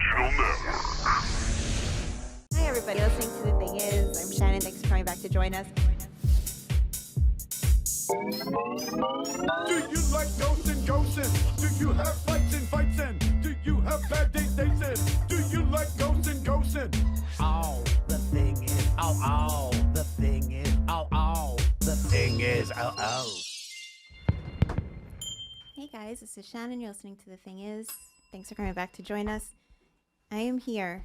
International Network. Hi, everybody. Listening to The Thing Is. I'm Shannon. Thanks for coming back to join us. Do you like ghosts and ghosts? Do you have fights and fights in? Do you have bad dates in? Do you like ghosts and ghosts in? Oh, the thing is, oh, the thing is, oh, the thing is, oh. Hey, guys. This is Shannon. You're listening to The Thing Is. Thanks for coming back to join us. I am here,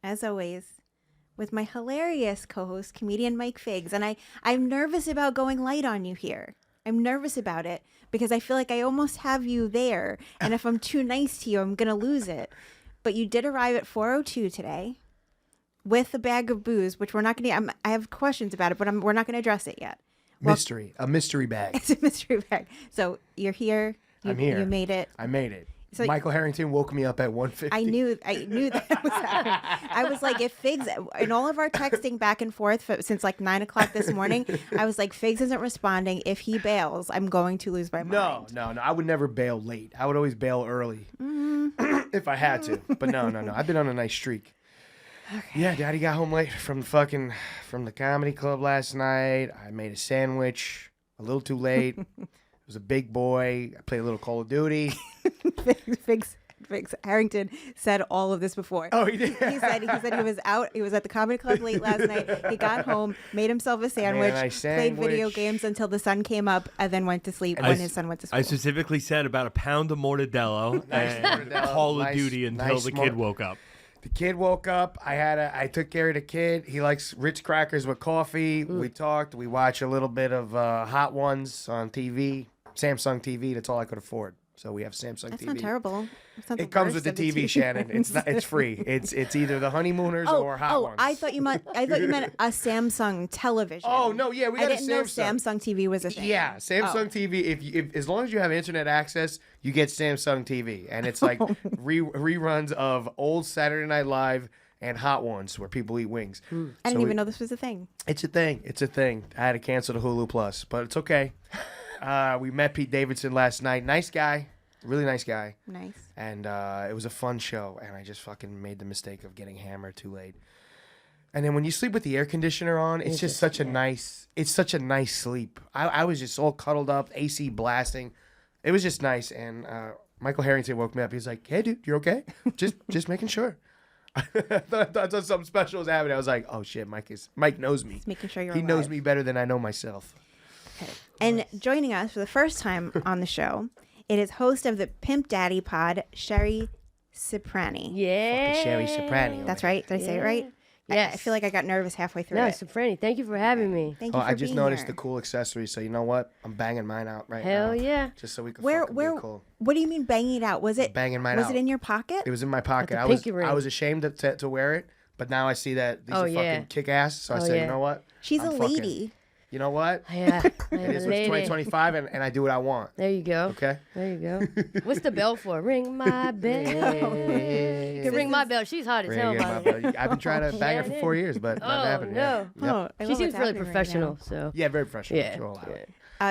as always, with my hilarious co-host, comedian Mike Figs. And I'm nervous about going light on you here. I'm nervous about it because I feel like I almost have you there. And if I'm too nice to you, I'm going to lose it. But you did arrive at 4:02 today with a bag of booze, which we're not going to... I have questions about it, but we're not going to address it yet. Mystery. A mystery bag. It's a mystery bag. So you're here. I'm here. You made it. I made it. So Michael Harrington woke me up at 1:50. I knew that was happening. I was like, if Figs, in all of our texting back and forth since like 9 o'clock this morning, I was like, Figs isn't responding. If he bails, I'm going to lose my mind. No. I would never bail late. I would always bail early if I had to. But no. I've been on a nice streak. Okay. Yeah, Daddy got home late from the comedy club last night. I made a sandwich a little too late. It was a big boy. I played a little Call of Duty. Figs Harrington said all of this before. Oh, he did? He said he was out. He was at the comedy club late last night. He got home, made himself a sandwich, played video games until the sun came up, and then went to sleep when his son went to school. I specifically said about a pound of mortadella and Call of Duty until the kid woke up. The kid woke up. I took care of the kid. He likes Ritz crackers with coffee. We talked. We watched a little bit of Hot Ones on TV. Samsung TV. That's all I could afford. So we have Samsung TV. That's not terrible. It comes with the TV, Shannon. It's free. It's either the Honeymooners or Hot Ones. I thought you meant a Samsung television. Oh no, yeah, we got a Samsung. I didn't know Samsung TV was a thing. Yeah, Samsung TV. If as long as you have internet access, you get Samsung TV, and it's like reruns of old Saturday Night Live and Hot Ones where people eat wings. I didn't even know this was a thing. It's a thing. I had to cancel the Hulu Plus, but it's okay. We met Pete Davidson last night. Nice guy. Really nice guy. Nice. And it was a fun show, and I just fucking made the mistake of getting hammered too late. And then when you sleep with the air conditioner on, it's just such a nice sleep. I was just all cuddled up, AC blasting. It was just nice. And Michael Harrington woke me up. He was like, "Hey, dude, you're okay? just making sure." I thought something special was happening. I was like, "Oh shit, Mike knows me. He's making sure you're He alive. knows me better than I know myself." Okay. And joining us for the first time on the show, it is host of the Pimp Daddy Pod, Sheri Ciprane. Yeah. Fucking Sheri Ciprane. That's right. Did I say it right? Yes. I feel like I got nervous halfway through No, it. Ciprane, thank you for having me. Thank you for I just being noticed here. the cool accessories, so you know what? I'm banging mine out right now. Hell yeah. Just so we can Where? be cool. What do you mean banging it out? Was it Banging mine Was out. it in your pocket? It was in my pocket. the I was pinky ring. I was ashamed to wear it, but now I see that these are yeah. fucking kick ass. So I Oh, said, yeah. you know what? She's I'm a fucking- lady. You know what? Yeah. It is what's 2025, and I do what I want. There you go. Okay. There you go. What's the bell for? Ring my bell. You can ring my bell. She's hot as hell, by the way. I've been trying to bang her for 4 years, but not happening. no. Yep. Oh, I She love seems what's really happening right professional, now. so. Yeah, very professional. Yeah. We'll allow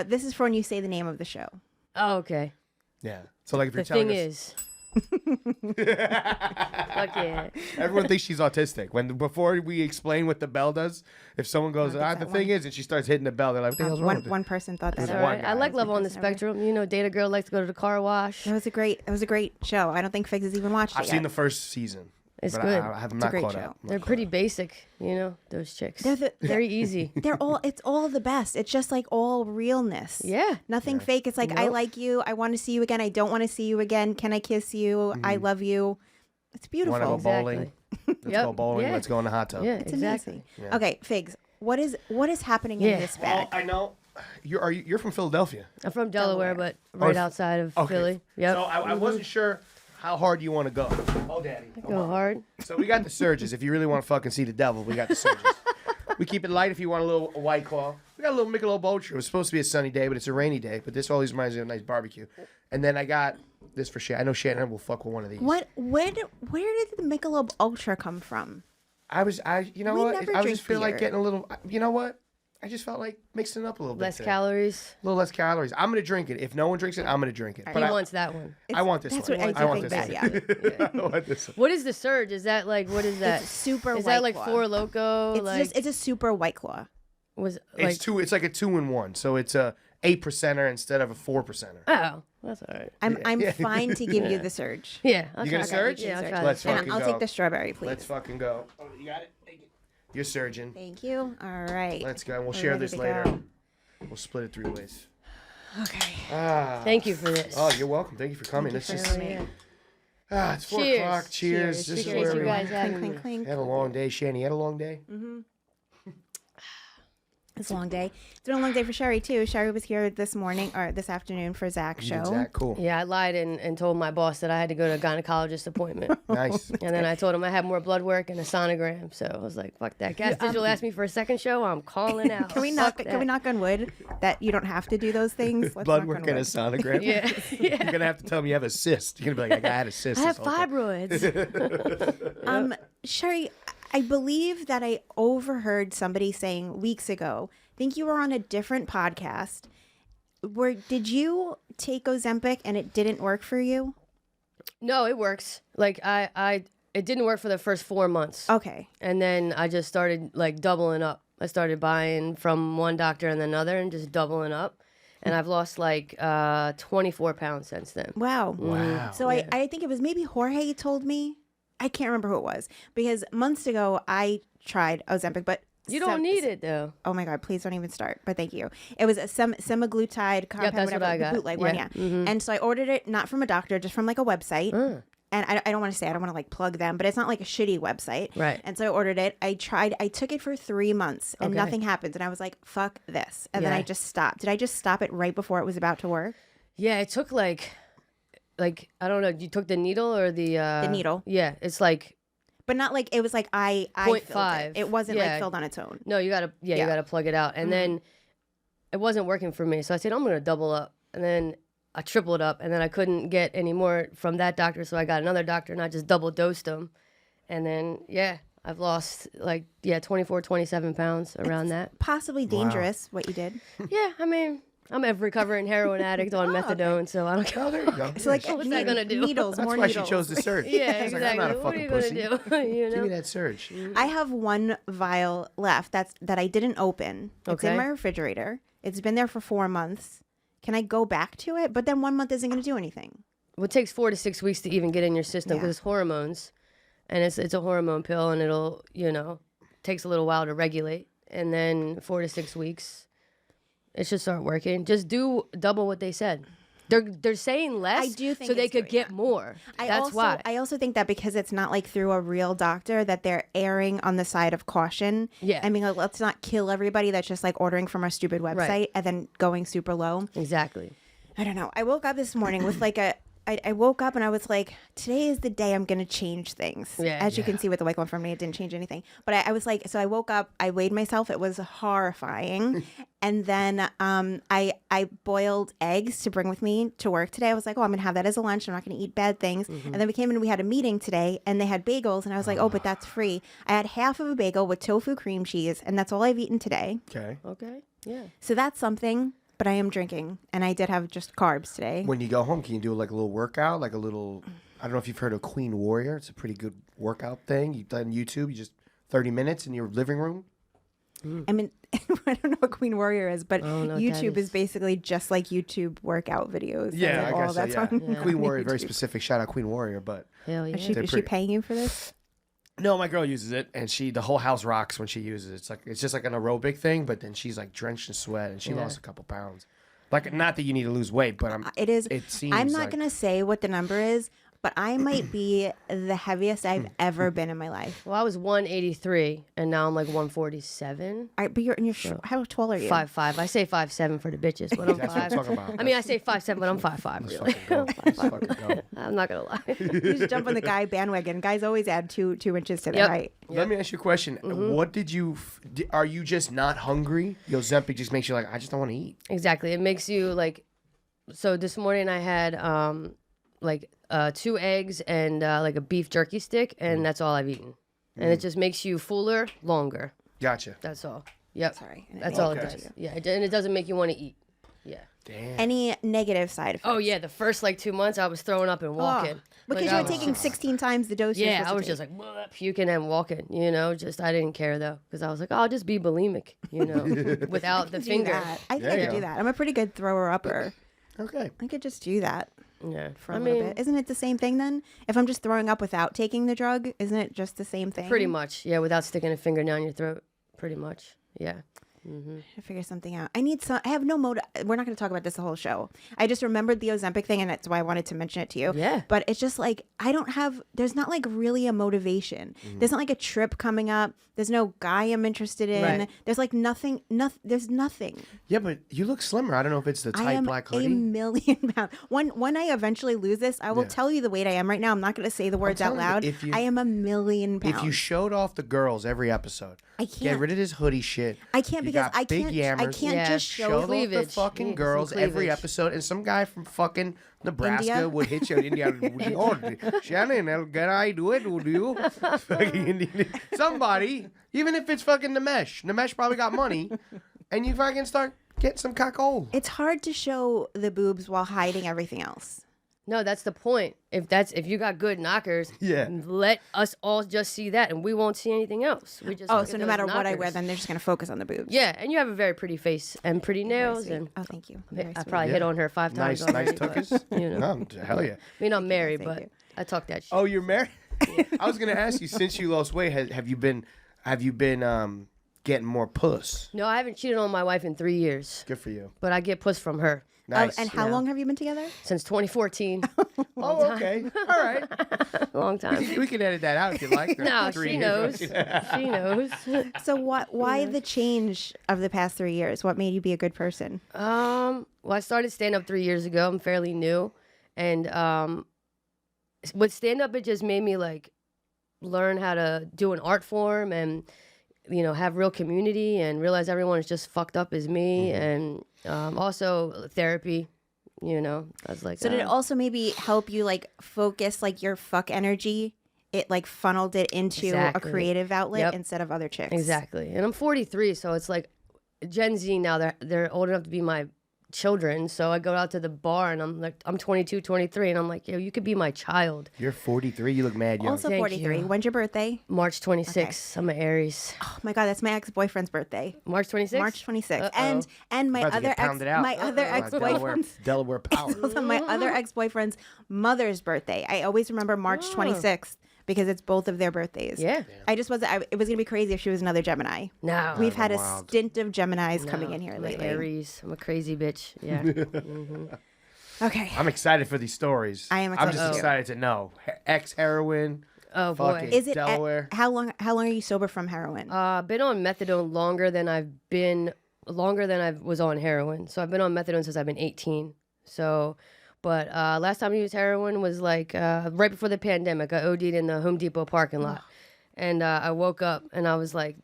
it. This is for when you say the name of the show. Oh, okay. Yeah. So like if you're The telling thing us, is. Fuck yeah. everyone thinks she's autistic. Before we explain what the bell does, if someone goes, No, I think the that thing one- is, and she starts hitting the bell, they're like, what the hell's wrong with it? One person thought that. It's There's all one right. guy. I like Love on the Person over here. Spectrum. You know, date a girl likes to go to the car wash. That was a great show. I don't think Figs has even watched it I've yet. seen the first season. It's but good. I have It's a not great caught show. up. They're pretty basic, you know, those chicks. They're Very easy. It's all the best. It's just like all realness. Yeah. Nothing fake. It's like, I Nope. like you. I want to see you again. I don't want to see you again. Can I kiss you? I love you. It's beautiful. Want to go bowling? Exactly. Let's go bowling. Yeah. Let's go in the hot tub. Yeah, It's exactly. amazing. Okay, Figs. What is happening in Yeah. this Well, bag? I know. You're from Philadelphia. I'm from Delaware, but right if- outside of Okay. Philly. Yep. So I wasn't sure how hard you want to go. Oh, Daddy. Go hard. So we got the surges. If you really want to fucking see the devil, we got the surges. We keep it light if you want a little White Claw. We got a little Michelob Ultra. It was supposed to be a sunny day, but it's a rainy day. But this always reminds me of a nice barbecue. And then I got this for Shannon. I know Shannon will fuck with one of these. Where did the Michelob Ultra come from? You know We what? never I drink just feel like beer. getting a little. You know what? I just felt like mixing it up a little bit. Less today. calories. A little less calories. I'm gonna drink it. If no one drinks it, I'm gonna drink it. He wants that one. I want this That's one. what I I do want think this that, one. yeah. I want this one. What is the Surge? Is that like, what is that? It's super Is White that like Claw. Four Loko? It's a super White Claw. Was It's like, it's like a 2-in-1. So it's a 8%er instead of a 4%er. oh, that's all right. I'm fine to give you the Surge. Yeah. I'll You try gonna that. Surge? Yeah, I'll try Let's that. fucking And I'll go. take the strawberry, please. Let's fucking go. Oh, you got it? Take it. You're surgeon. Thank you. All right. Let's go. We'll We're share ready this to later. go. We'll split it 3 ways. Okay. Thank you for this. Oh, you're welcome. Thank you for coming. Thank you It's for just having me. it's 4 Cheers. o'clock. Cheers. This is Appreciate where you we guys having Clink, me. clink, clink. had a long day. Shani, you had a long day? It's a long day. It's been a long day for Sheri too. Sheri was here this afternoon for Zach's show. Exact. Cool. Yeah, I lied and told my boss that I had to go to a gynecologist appointment. Nice. And then I told him I had more blood work and a sonogram. So I was like, fuck that. Gas Digital asked me for a second show. I'm calling out. Can we Fuck knock on wood that you don't have to do those things? Let's Blood knock work on and a wood. sonogram. Yeah. You're gonna have to tell me you have a cyst. You're gonna be like, I had a cyst. I have this whole time." fibroids. Sheri, I believe that I overheard somebody saying weeks ago, I think you were on a different podcast, did you take Ozempic and it didn't work for you? No, it works. Like it didn't work for the first 4 months. Okay. And then I just started like doubling up. I started buying from one doctor and another and just doubling up. And I've lost like 24 pounds since then. Wow. Wow. So I think it was maybe Jorge told me. I can't remember who it was because months ago I tried Ozempic, but You don't need it though. Oh my God, please don't even start. But thank you. It was a semaglutide compound, that's what whatever, I the got. bootleg one, Yeah. yeah. And so I ordered it not from a doctor, just from like a website. And I don't want to say, I don't want to like plug them, but it's not like a shitty website. Right. And so I ordered it. I took it for 3 months and Okay. nothing happened. And I was like, fuck this. And then Yeah. I just stopped. Did I just stop it right before it was about to work? Yeah, it took like I don't know. You took the needle or the needle. Yeah, it's like But not like, it was like I filled 0.5. it. It wasn't Yeah. like filled on its own. no, you gotta you gotta plug it out. And then it wasn't working for me, so I said I'm gonna double up, and then I tripled up, and then I couldn't get any more from that doctor, so I got another doctor, and I just double dosed him, and then I've lost like 24, 27 pounds around that. Possibly dangerous what you did. Yeah, I mean. I'm a recovering heroin addict on methadone, so I don't care. Oh, there you go. So like What's that gonna do? needles, That's more why needles. she chose the surge. Yeah, She's like, exactly. I'm not a What are you fucking gonna pussy. do? You Give me know? that surge. I have one vial left that I didn't open. It's in Okay. my refrigerator. It's been there for 4 months. Can I go back to it? But then 1 month isn't going to do anything. Well, it takes 4 to 6 weeks to even get in your system because Yeah. it's hormones, and it's a hormone pill, and it'll takes a little while to regulate, and then 4 to 6 weeks, it should start working. Just do double what they said. They're saying less, I do think so they it's could doing get that. more. That's why. I also think that because it's not like through a real doctor, that they're erring on the side of caution. Yeah. I mean, like, let's not kill everybody that's just like ordering from our stupid website and then going super low. Exactly. I don't know. I woke up this morning with like I woke up and I was like, today is the day I'm going to change things. Yeah. As you can see with the white one from me, it didn't change anything. But I was like, so I woke up, I weighed myself. It was horrifying. And then I boiled eggs to bring with me to work today. I was like, oh, I'm going to have that as a lunch. I'm not going to eat bad things. And then we came in and we had a meeting today and they had bagels. And I was like, oh, but that's free. I had half of a bagel with tofu cream cheese. And that's all I've eaten today. Okay. Okay. Yeah. So that's something. But I am drinking. And I did have just carbs today. When you go home, can you do like a little workout, like a little? I don't know if you've heard of Queen Warrior. It's a pretty good workout thing. You've done YouTube. You just 30 minutes in your living room. I mean, I don't know what Queen Warrior is, but know what that YouTube is is. basically just like YouTube workout videos. That's I like all guess so, that's yeah. on Queen Warrior, very YouTube. specific. Shout out Queen Warrior, but Hell yeah. Is she They're is she pretty- paying you for this? no, my girl uses it, and the whole house rocks when she uses it. It's just like an aerobic thing, but then she's like drenched in sweat, and she lost a couple pounds. Like, not that you need to lose weight, but It is. It seems. I'm not like, gonna say what the number is, but I might be the heaviest I've ever been in my life. Well, I was 183, and now I'm like 147. All right, but you're how tall are you? 5'5". I say 5'7" for the bitches, but I'm That's what I'm 5. talking about. I mean, I say 5'7", but I'm 5'5", really. Let's fucking go. I'm not gonna lie. You just jump on the guy bandwagon. Guys always add two inches to their Yep. height. Let me ask you a question. Mm-hmm. What did you? Are you just not hungry? Ozempic just makes you like, I just don't want to eat. Exactly. It makes you like. So this morning I had like 2 eggs and like a beef jerky stick, and that's all I've eaten. And it just makes you fuller longer. Gotcha. That's all. Yep. Sorry. I didn't That's mean all to it cut does. you. Yeah, and it doesn't make you want to eat. Yeah. Damn. Any negative side effects? Oh yeah, the first like 2 months I was throwing up and walking. Because Like, you I were was taking just- 16 times the dose. you're Yeah, supposed I to was just take. like blah, puking and walking. You know, just I didn't care though because I was like, oh, I'll just be bulimic. You know, without the Do finger. that. I think There I you could do go. that. I'm a pretty good thrower upper. Okay. I could just do that Yeah, for a little bit. Isn't it the same thing then? If I'm just throwing up without taking the drug, isn't it just the same thing? pretty much. Yeah, without sticking a finger down your throat. Pretty much. Yeah. To figure something out. I have no motive. We're not going to talk about this the whole show. I just remembered the Ozempic thing, and that's why I wanted to mention it to you. Yeah. But it's just like, there's not like really a motivation. There's not like a trip coming up. There's no guy I'm interested in. Right. There's like nothing, there's nothing. Yeah, but you look slimmer. I don't know if it's the I tight am black a hoodie. million pounds. When I eventually lose this, I will Yeah. tell you the weight I am right now. I'm not going to say the words out telling you, loud. if you- I am a million pounds. If you showed off the girls every episode, I get can't. rid of this hoodie shit. I can't You because got I big can't. I yammers. can't Yeah. just Show show. off the Cleavage. You fucking need some girls every cleavage. episode, and some guy from fucking Nebraska India? would hit you. India, oh, Shannon, can I do it? Would you? Fucking Indian. Somebody, even if it's fucking Namesh. Namesh probably got money, and you fucking start getting some cockole. It's hard to show the boobs while hiding everything else. No, that's the point. If you got good knockers, Yeah. let us all just see that, and we won't see anything else. We just Oh, look so at no those matter what I wear, knockers. then they're just gonna focus on the boobs. Yeah, and you have a very pretty face and pretty nails, and Oh, thank you. Very I sweet. probably hit on her 5 times Nice already. but, tuckers. you know. No, hell yeah. I mean, I'm married, Thank but you. I talk that shit. Oh, you're married? I was gonna ask you, since you lost weight, have you been getting more puss? No, I haven't cheated on my wife in 3 years, Good for you. but I get puss from her Nice. And how long have you been together? since 2014. Oh, okay. All right. Long time. We can edit that out if you like. No, 3 she years. knows. She knows. So why the change of the past 3 years? What made you be a good person? Well, I started stand up 3 years ago. I'm fairly new, and with stand up, it just made me like learn how to do an art form and have real community and realize everyone is just fucked up as me, and also therapy. I was like, So did it also maybe help you like focus like your fuck energy? It like funneled it into Exactly. a creative outlet Yep. instead of other chicks. exactly? And I'm 43, so it's like Gen Z now. They're old enough to be my children. So I go out to the bar and I'm like, I'm 22, 23, and I'm like, yo, you could be my child. You're 43. You look mad young. Also Thank 43. you. When's your birthday? March 26th. I'm an Aries. Oh my god, that's my ex-boyfriend's birthday. March 26th. March 26th. Uh-oh. And my About to other get pounded out. my other ex-boyfriend's Delaware power. also my other ex-boyfriend's mother's birthday. I always remember March 26th because it's both of their birthdays. Yeah. I just wasn't. It was gonna be crazy if she was another Gemini. No. We've had a wild. stint of Geminis coming No, in here I'm lately. an Aries. I'm a crazy bitch. Yeah. Okay. I'm excited for these stories. I am I'm excited just too. excited to know. Ex-heroin. Oh boy. Fucking Is it Delaware. how long are you sober from heroin? Been on methadone longer than I was on heroin. So I've been on methadone since I've been 18. So, but last time I used heroin was like right before the pandemic. I OD'd in the Home Depot parking lot, and I woke up and I was like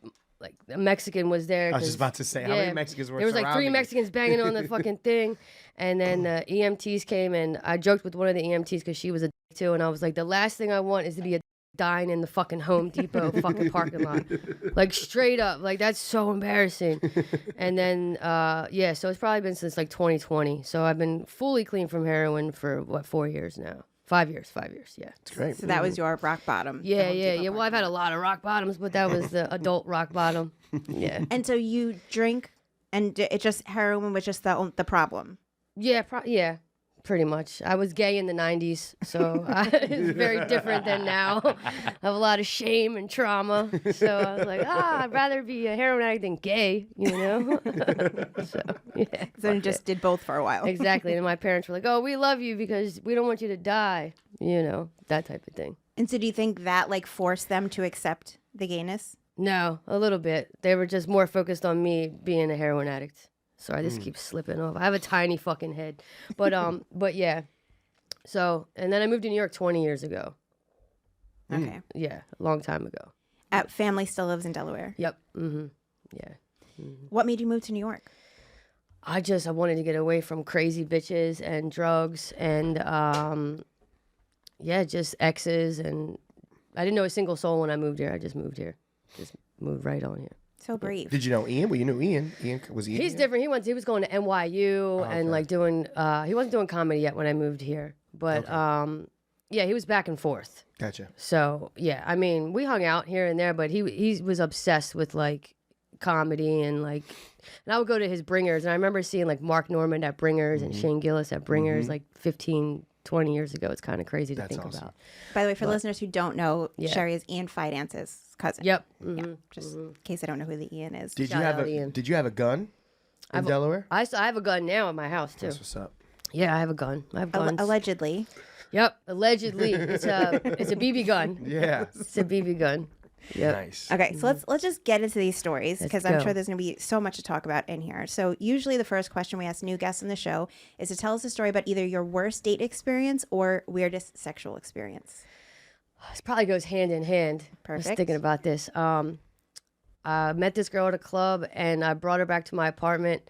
a Mexican was there. I was just 'cause- about to say, how many Mexicans were There was like 3 surrounding you? Mexicans banging on the fucking thing, and then the EMTs came, and I joked with one of the EMTs because she was a too, and I was like, the last thing I want is to be a dying in the fucking Home Depot fucking parking lot, like straight up, like that's so embarrassing. And then so it's probably been since like 2020. So I've been fully clean from heroin for 4 years now. 5 years, yeah. It's great. So that was your rock bottom. the Yeah, Home yeah, Depot yeah. Well, I've had a lot of rock bottoms, but that was the adult rock bottom. Yeah. And so you drink, and it just heroin was just the problem. Yeah, yeah, pretty much. I was gay in the 90s, so it's very different than now. I have a lot of shame and trauma. So I was like, I'd rather be a heroin addict than gay, So, yeah. So you just did both for a while. Exactly. And my parents were like, oh, we love you because we don't want you to die, that type of thing. And so do you think that like forced them to accept the gayness? No, a little bit. They were just more focused on me being a heroin addict. Sorry, this keeps slipping off. I have a tiny fucking head. But yeah. So, and then I moved to New York 20 years ago. Okay. Yeah, a long time ago. Family still lives in Delaware. Yep. Mm-hmm. Yeah. What made you move to New York? I wanted to get away from crazy bitches and drugs and just exes, and I didn't know a single soul when I moved here. I just moved here. Just moved right on here. So brave. Did you know Ian? Well, you knew Ian. Was Ian? He's here? different. He was going to NYU and like doing. He wasn't doing comedy yet when I moved here, but yeah, he was back and forth. Gotcha. So yeah, I mean, we hung out here and there, but he was obsessed with like comedy and like. And I would go to his Bringers, and I remember seeing like Mark Normand at Bringers and Shane Gillis at Bringers like 15, 20 years ago. It's kind of crazy to think about. By the way, for listeners who don't know, Sheri is Ian Fidance's cousin. Yep. Yeah, just in case I don't know who the Ian is. Did you have a gun in Delaware? I have a gun now at my house too. That's what's up. Yeah, I have a gun. I have guns. Allegedly. Yep, allegedly. It's a BB gun. Yeah. It's a BB gun. Yep. Nice. Okay, so let's just get into these stories because I'm go. sure there's going to be so much to talk about in here. So usually the first question we ask new guests on the show is to tell us a story about either your worst date experience or weirdest sexual experience. This probably goes hand in hand. I was Perfect. thinking about this. I met this girl at a club, and I brought her back to my apartment,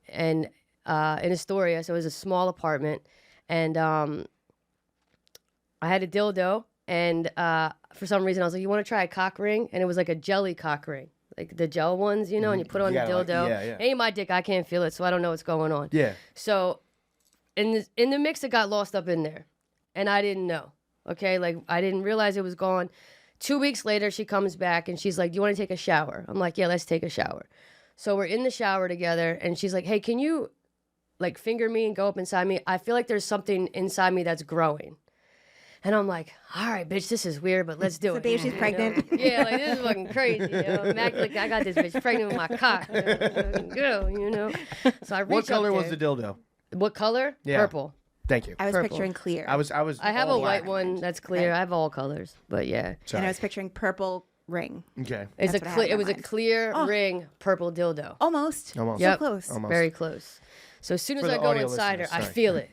and in Astoria, so it was a small apartment, and I had a dildo, and for some reason I was like, "You want to try a cock ring?" And it was like a jelly cock ring, like the gel ones, you know, and you put on the dildo. Ain't my dick, I can't feel it, so I don't know what's going on. Yeah. So in the mix, it got lost up in there, and I didn't know. Okay, like I didn't realize it was gone. 2 weeks later, she comes back and she's like, "Do you want to take a shower?" I'm like, "Yeah, let's take a shower." So we're in the shower together, and she's like, "Hey, can you like finger me and go up inside me? I feel like there's something inside me that's growing." And I'm like, "All right, bitch, this is weird, but let's do So it." babe, she's pregnant. Yeah, like this is fucking crazy. You know? Immaculate, I got this bitch pregnant with my cock. Girl, you know. So I reached What color up was there. the dildo? What color? Yeah. Purple. Thank you. I was Purple. picturing clear. I have a all white black. one that's clear. Right. I have all colors, but yeah. and Sorry. I was picturing purple ring. Okay. It's That's a what I had clear. in It my was a mind. clear ring, purple dildo. Almost. Almost. So Yep. close. Almost. Very close. So as soon as For I the go audio inside her, listeners, I sorry. feel it.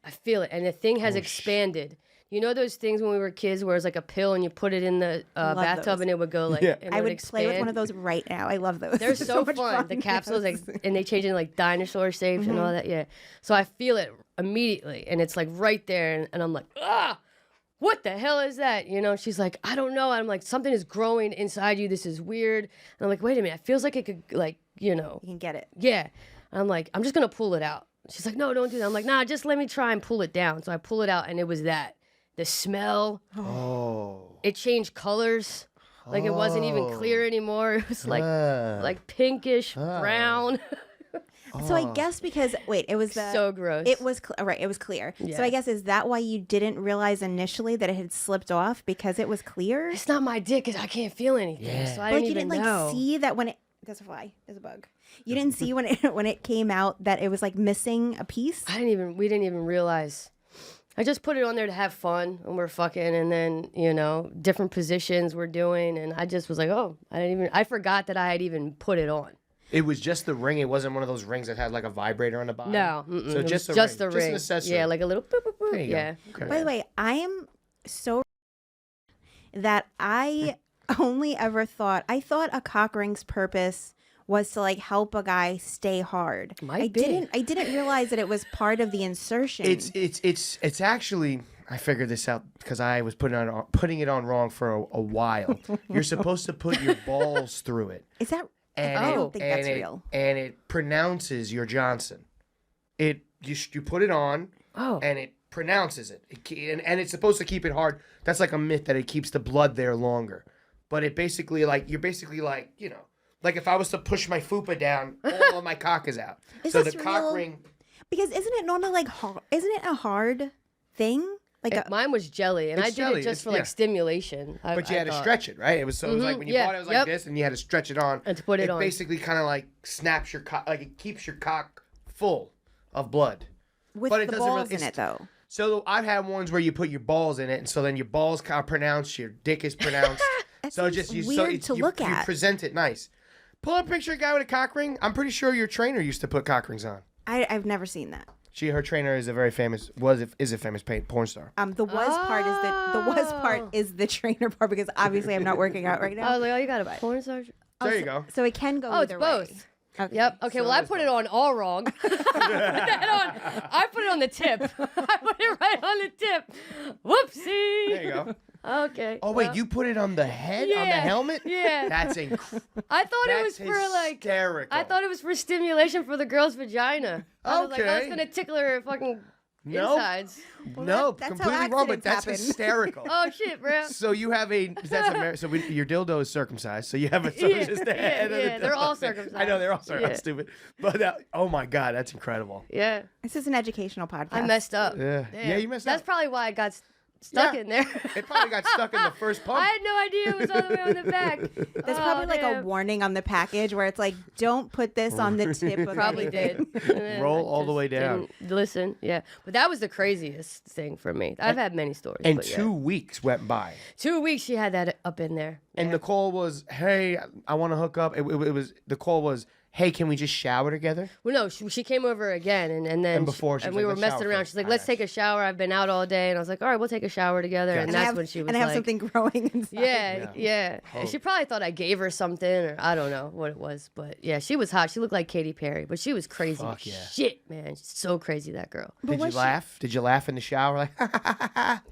I feel it, and the thing has expanded. You know those things when we were kids where it's like a pill and you put it in the Love bathtub those. and it would go like. Yeah. And I it would expand. play with one of those right now. I love those. They're so much fun. The capsules, yes. like, and they change into like dinosaur shapes and all that. Yeah. So I feel it immediately, and it's like right there, and I'm like, ah, what the hell is that? You know? She's like, I don't know. I'm like, something is growing inside you. This is weird. And I'm like, wait a minute. It feels like it could, like, you know. You can get it. Yeah. And I'm like, I'm just gonna pull it out. She's like, no, don't do that. I'm like, nah, just let me try and pull it down. So I pull it out, and it was that. The smell. Oh. It changed colors. Like it wasn't even clear animiore. It was like pinkish, brown. So I guess because it was the So gross. It was right. It was clear. Yeah. So I guess is that why you didn't realize initially that it had slipped off because it was clear? It's not my dick because I can't feel anything. Yeah. So I Like didn't you even didn't know. see that when it. There's a fly. There's a bug. You didn't see when it came out that it was like missing a piece. We didn't even realize. I just put it on there to have fun and we're fucking, and then, you know, different positions we're doing, and I just was like, oh, I forgot that I had even put it on. It was just the ring. It wasn't one of those rings that had like a vibrator on the bottom. No, So it just was the just ring. the Just ring. an accessory. Yeah, like a little boop, boop, boop. There you Yeah. go. Okay. By the way, I am so that I only ever thought a cock ring's purpose was to like help a guy stay hard. Might be. I didn't realize that it was part of the insertion. It's actually. I figured this out because I was putting it on wrong for a while. You're supposed to put your balls through it. Is that? And I it- don't think that's and real. And it pronounces your Johnson. You put it on, and it pronounces it. And it's supposed to keep it hard. That's like a myth that it keeps the blood there longer. But it basically you're basically like, you know, like if I was to push my fupa down, all of my cock is out. Is so this the cock real? ring. Because isn't it normally like isn't it a hard thing? Like Mine was jelly, and It's I did jelly. it just It's- for like yeah. stimulation. But you had to stretch it, right? It was like when you bought it, it was like this, and you had to stretch it on. And to put it on. basically kind of like snaps your cock, like it keeps your cock full of blood. with but it the doesn't balls really- in it though. So I've had ones where you put your balls in it, and so then your balls are pronounced, your dick is pronounced. so seems you weird to look You at. present it nice. Pull up a picture of a guy with a cock ring. I'm pretty sure your trainer used to put cock rings on. I've never seen that. Her trainer is a famous porn star. The was part is the was part is the trainer part because obviously I'm not working out right I now. was like, oh, you got a porn star? There you go. So it can go Oh, it's either both. way. Okay. Yep. Okay. Well, I put it on all wrong. I put it on the tip. I put it right on the tip. Whoopsie. There you go. Okay. Oh wait, well, you put it on the head, on the Yeah, helmet? yeah. That's incredible. I thought it was That's for like. hysterical. I thought it was for stimulation for the girl's vagina. I was like, oh, it's Okay. gonna tickle her fucking Nope. insides. No, that's how completely wrong, but accidents that's happen. hysterical. Oh shit, bro. So you have your dildo is circumcised. So you have a so Yeah, just the yeah, head of the yeah, they're dildo. all circumcised. I know they're all circumcised. Yeah. Stupid, but oh my god, that's incredible. Yeah, This is an educational podcast. I messed up. Yeah, Damn. yeah, you messed That's up. probably why I got stuck Yeah. in there. It probably got stuck in the first pump. I had no idea it was all the way on the back. There's probably like a warning on the package where it's like, don't put this on the tip of Probably anything. did. And then Roll I all the just way down. didn't Listen, yeah, but that was the craziest thing for me. I've had many stories. And but yeah. 2 weeks went by. 2 weeks she had that up in there. And the call was, "Hey, I want to hook up." It was the call was, "Hey, can we just shower together?" Well, no, she came over again, and then And before she and was we like, were "Let's messing shower around. first." She's like, I "Let's got take a shower." I've been out all day, and I was like, "All right, we'll take a shower together." Gotcha. And And I that's have, when she was and I have like, something growing inside. Yeah. And she probably thought I gave her something, or I don't know what it was, but yeah, she was hot. She looked like Katy Perry, but she was crazy. Fuck yeah. Shit, man, she's so crazy, that girl. Did you laugh? Did you laugh in the shower? Like,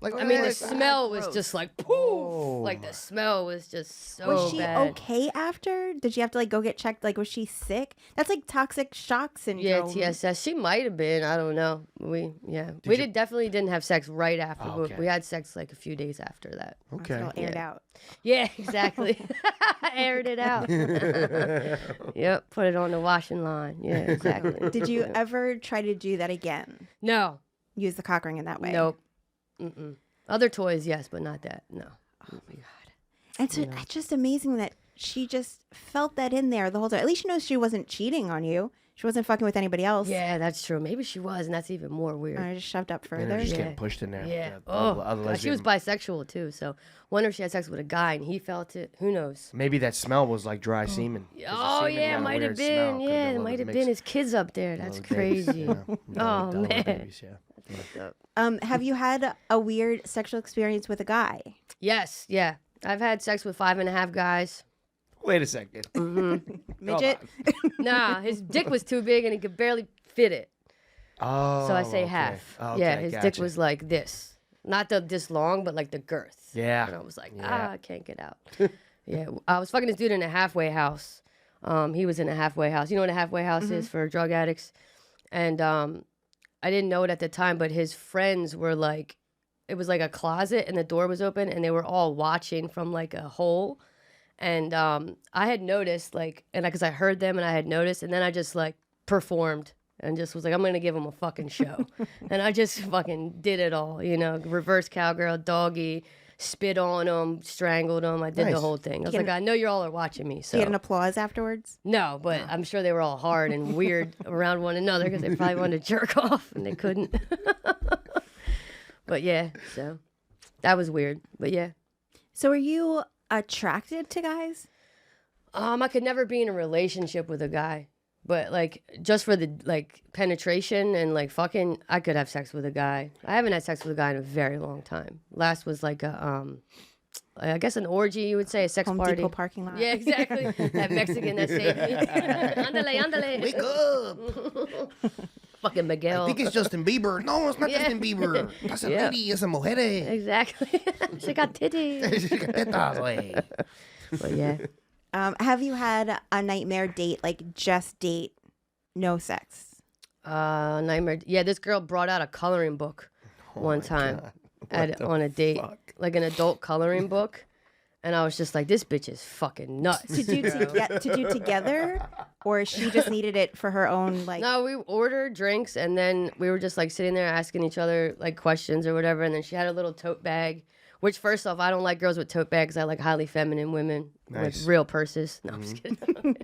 like I mean, the "Oh, smell was just like poof. Oh. Like the smell was just so Was she bad. okay after? Did she have to like go get checked? Like, was she sick? That's like toxic shock Yeah, syndrome. TSS. She might have been. I don't know. We definitely didn't have sex right after. Oh, but okay. we had sex like a few days after that. Okay. It all aired out. Yeah, exactly. Aired it out. Yep, put it on the washing line. Yeah, exactly. Did you ever try to do that again? No. Use the cock ring in that way? Nope. Mm-mm. Other toys, yes, but not that. No. And so it's just amazing that she just felt that in there the whole time. At least she knows she wasn't cheating on you. She wasn't fucking with anybody else. Yeah, that's true. Maybe she was, and that's even more weird. I just shoved up And further. they're just Yeah. getting pushed in there. Yeah. The Oh, other God, she was lesbian- bisexual too. So wonder if she had sex with a guy and he felt it. Who knows? Maybe that smell was like dry semen. 'Cause the Oh semen yeah, got a might have weird smell. been. Could've Yeah, been a it little might have mixed- been his kids up there. That's little babies, crazy. you know, Oh, little man. babies, yeah. Have you had a weird sexual experience with a guy? Yes, yeah. I've had sex with 5.5 guys. Wait a second. Midget? Nah, his dick was too big and he could barely fit it. Oh, So I say okay. half. Okay, Yeah, his dick gotcha. was like this. Not this long, but like the girth. Yeah. And I was like, Yeah. I can't get out. Yeah, I was fucking this dude in a halfway house. He was in a halfway house. You know what a halfway house is for drug addicts? And I didn't know it at the time, but his friends were like, it was like a closet and the door was open and they were all watching from like a hole. And I had noticed, like, and because I heard them and I had noticed, and then I just like performed and just was like, I'm gonna give them a fucking show. And I just fucking did it all, you know, reverse cowgirl, doggy, spit on them, strangled them. I did Nice. the whole thing. I was You like, get I know you all are watching me, so You get an applause afterwards? no, but I'm sure they were all hard and weird around one another because they probably wanted to jerk off and they couldn't. But yeah, so that was weird. But yeah. So are you attracted to guys? I could never be in a relationship with a guy, but like just for the like penetration and like fucking, I could have sex with a guy. I haven't had sex with a guy in a very long time. Last was like a I guess an orgy, you would say, a sex Home party. Depot parking lot. Yeah, exactly. That Mexican that saved me. Andale, andale. Wake up! Fucking Miguel. I think it's Justin Bieber. No, it's not Yeah. Justin Bieber. That's a Yeah. lady. It's a mujer. Exactly. She got titties. Tetas, güey. But yeah. Have you had a nightmare date, like just date, no sex? Nightmare. Yeah, this girl brought out a coloring book one time on a date, like an adult coloring book. And I was just like, this bitch is fucking nuts. To do together, or she just needed it for her own like? No, we ordered drinks and then we were just like sitting there asking each other like questions or whatever. And then she had a little tote bag, which first off, I don't like girls with tote bags. I like highly feminine women Nice. with real purses. No, I'm just kidding.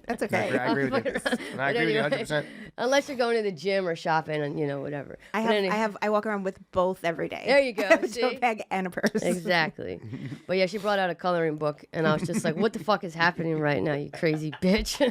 That's okay. I agree with you. I agree with you 100%. Unless you're going to the gym or shopping and, you know, whatever. I But have I walk around with both every day. There you go, I have a see? tote bag and a purse. Exactly. But yeah, she brought out a coloring book and I was just like, what the fuck is happening right now, you crazy bitch?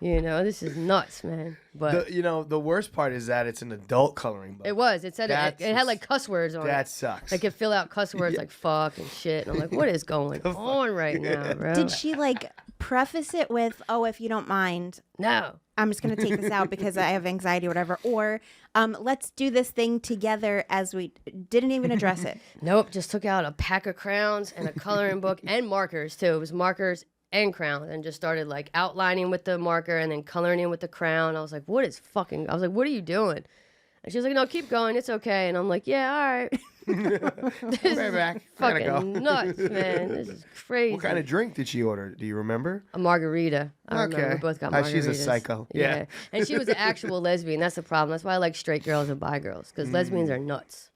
You know, this is nuts, man. But The worst part is that it's an adult coloring book. it was. It said it had like cuss words on That it. sucks. I could fill out cuss words like fuck and shit. And I'm like, what is going on right now, bro? Did she like preface it with, "Oh, if you don't mind"? No. I'm just going to take this out because I have anxiety or whatever. Or let's do this thing together as we didn't even address it. Nope, just took out a pack of crowns and a coloring book and markers too. It was markers and crowns and just started like outlining with the marker and then coloring in with the crown. I was like, what are you doing? And she was like, no, keep going. It's okay. And I'm like, yeah, all right. This Right is back. fucking Gotta go. nuts, man. This is crazy. What kind of drink did she order? Do you remember? A margarita. I remember we both got margaritas. She's a psycho. Yeah. And she was an actual lesbian. That's the problem. That's why I like straight girls and bi girls, because lesbians are nuts.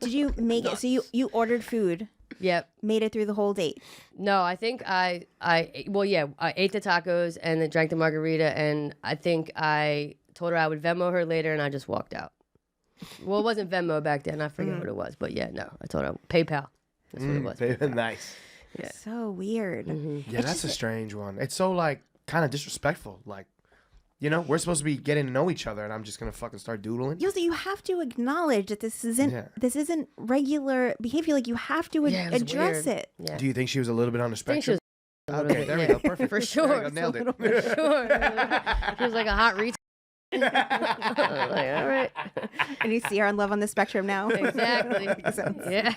Did you make it? So you ordered food, Yep. made it through the whole date. No, I think I ate the tacos and then drank the margarita, and I think I told her I would Venmo her later, and I just walked out. Well, it wasn't Venmo back then. I forget what it was, but yeah, no, I told her PayPal. That's what it was. PayPal. Nice. Yeah. So weird. Yeah, that's a strange one. It's so like kind of disrespectful. Like, you know, we're supposed to be getting to know each other, and I'm just gonna fucking start doodling. You have to acknowledge that this isn't regular behavior. Like you have to Yeah, it was address weird. it. Yeah. Do you think she was a little bit on the I think she spectrum? was a little Okay, bit, there we yeah. go. Perfect. For There sure. we go. Nailed it. For sure. She was like a hot retard. I was like, all right. And you see her on Love on the Spectrum now. Exactly. Yeah.